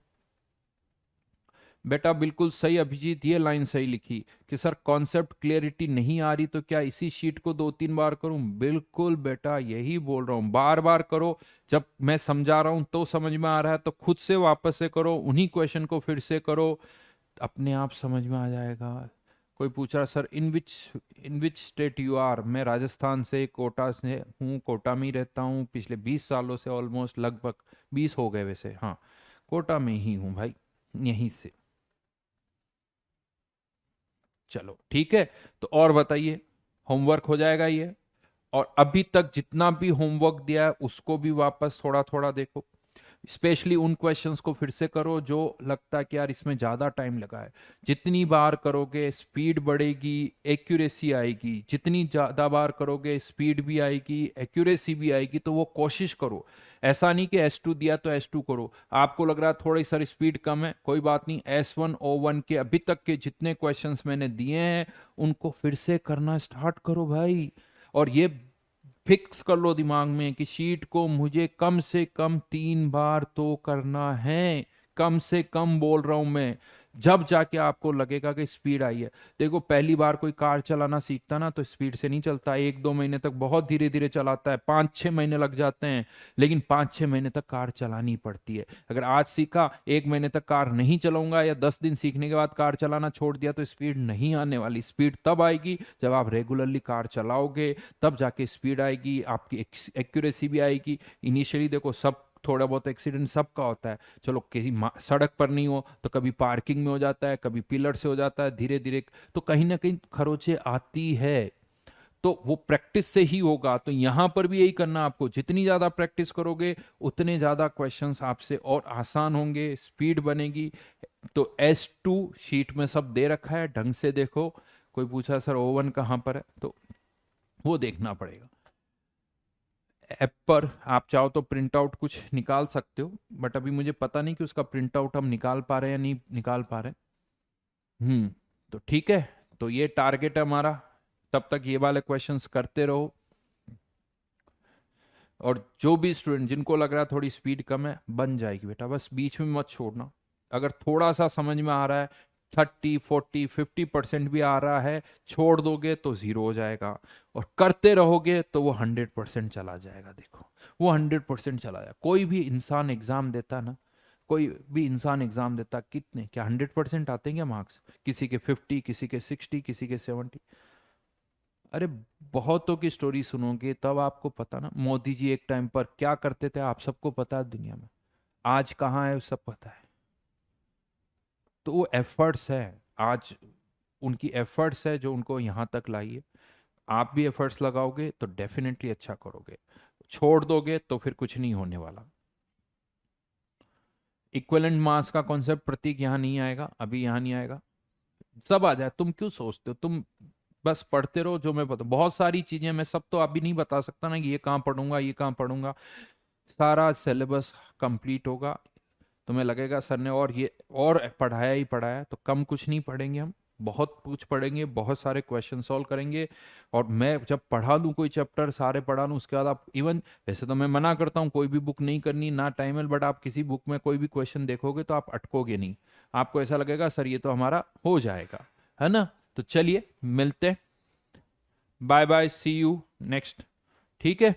बेटा बिल्कुल सही अभिजीत, ये लाइन सही लिखी कि सर कॉन्सेप्ट क्लियरिटी नहीं आ रही तो क्या इसी शीट को 2-3 बार करूं। बिल्कुल बेटा, यही बोल रहा हूं, बार बार करो, जब मैं समझा रहा हूं तो समझ में आ रहा है तो खुद से वापस से करो, उन्हीं क्वेश्चन को फिर से करो, अपने आप समझ में आ जाएगा। कोई पूछ रहा sir in which state you are, मैं राजस्थान से, कोटा से हूँ, कोटा में ही रहता हूँ पिछले 20 सालों से, ऑलमोस्ट लगभग 20 हो गए वैसे, हाँ कोटा में ही हूँ भाई, यहीं से। चलो ठीक है, तो और बताइए, होमवर्क हो जाएगा ये। और अभी तक जितना भी होमवर्क दिया है उसको भी वापस थोड़ा थोड़ा देखो, स्पेशली उन क्वेश्चंस को फिर से करो जो लगता है कि यार इसमें ज्यादा टाइम लगा है। जितनी बार करोगे स्पीड बढ़ेगी, एक्यूरेसी आएगी, जितनी ज्यादा बार करोगे स्पीड भी आएगी, एक्यूरेसी भी आएगी। तो वो कोशिश करो, ऐसा नहीं कि S2 दिया तो S2 करो, आपको लग रहा है थोड़ी सर स्पीड कम है, कोई बात नहीं, S1 O1 के अभी तक के जितने क्वेश्चंस मैंने दिए हैं उनको फिर से करना स्टार्ट करो भाई। और ये फिक्स कर लो दिमाग में कि शीट को मुझे कम से कम 3 बार तो करना है, कम से कम बोल रहा हूं मैं। जब जाके आपको लगेगा कि स्पीड आई है। देखो पहली बार कोई कार चलाना सीखता ना तो स्पीड से नहीं चलता, 1-2 महीने तक बहुत धीरे धीरे चलाता है, 5-6 महीने लग जाते हैं, लेकिन 5-6 महीने तक कार चलानी पड़ती है। अगर आज सीखा, 1 महीने तक कार नहीं चलाऊंगा या 10 दिन सीखने के बाद कार चलाना छोड़ दिया तो स्पीड नहीं आने वाली। स्पीड तब आएगी जब आप रेगुलरली कार चलाओगे, तब जाके स्पीड आएगी, आपकी एक्यूरेसी भी आएगी। इनिशियली देखो सब थोड़ा बहुत एक्सीडेंट सबका होता है, चलो किसी सड़क पर नहीं हो तो कभी पार्किंग में हो जाता है, कभी पिलर से हो जाता है, धीरे धीरे तो कहीं ना कहीं खरोचे आती है। तो वो प्रैक्टिस से ही होगा। तो यहां पर भी यही करना आपको, जितनी ज्यादा प्रैक्टिस करोगे उतने ज्यादा क्वेश्चंस आपसे और आसान होंगे, स्पीड बनेगी। तो S2 शीट में सब दे रखा है, ढंग से देखो। कोई पूछा सर O1 कहां पर है, तो वो देखना पड़ेगा। ऐप पर आप चाहो तो प्रिंट आउट कुछ निकाल सकते हो, बट अभी मुझे पता नहीं कि उसका प्रिंट आउट हम निकाल पा रहे हैं या नहीं निकाल पा रहे। तो ठीक है, तो ये टारगेट है हमारा। तब तक ये वाले क्वेश्चंस करते रहो। और जो भी स्टूडेंट जिनको लग रहा है थोड़ी स्पीड कम है, बन जाएगी बेटा, बस बीच में मत छोड़ना। अगर थोड़ा सा समझ में आ रहा है, 30, 40, 50% भी आ रहा है, छोड़ दोगे तो जीरो हो जाएगा, और करते रहोगे तो वो 100% चला जाएगा। देखो वो 100% चला जाएगा। कोई भी इंसान एग्जाम देता ना, कोई भी इंसान एग्जाम देता, कितने क्या 100% आते हैं क्या मार्क्स? किसी के 50, किसी के 60, किसी के 70। अरे बहुतों की स्टोरी सुनोगे तब आपको पता ना, मोदी जी एक टाइम पर क्या करते थे आप सबको पता है दुनिया में, आज कहाँ है सब पता है। तो वो एफर्ट्स है, आज उनकी एफर्ट्स है जो उनको यहां तक लाई है। आप भी एफर्ट्स लगाओगे तो डेफिनेटली अच्छा करोगे, छोड़ दोगे तो फिर कुछ नहीं होने वाला। इक्विवेलेंट मास का कॉन्सेप्ट प्रतीक यहां नहीं आएगा, अभी यहां नहीं आएगा, सब आ जाए। तुम क्यों सोचते हो, तुम बस पढ़ते रहो। जो मैं बता, बहुत सारी चीजें मैं सब तो अभी नहीं बता सकता ना कि ये कहाँ पढ़ूंगा ये कहाँ पढ़ूंगा। सारा सिलेबस कंप्लीट होगा, तुम्हें लगेगा सर ने और ये और पढ़ाया ही पढ़ाया, तो कम कुछ नहीं पढ़ेंगे हम, बहुत कुछ पढ़ेंगे, बहुत सारे क्वेश्चन सॉल्व करेंगे। और मैं जब पढ़ा दूं कोई चैप्टर सारे पढ़ा दूं, उसके बाद आप इवन, वैसे तो मैं मना करता हूं कोई भी बुक नहीं करनी, ना टाइम है, बट आप किसी बुक में कोई भी क्वेश्चन देखोगे तो आप अटकोगे नहीं, आपको ऐसा लगेगा सर ये तो हमारा हो जाएगा, है ना। तो चलिए मिलते, bye bye, see you next. ठीक है।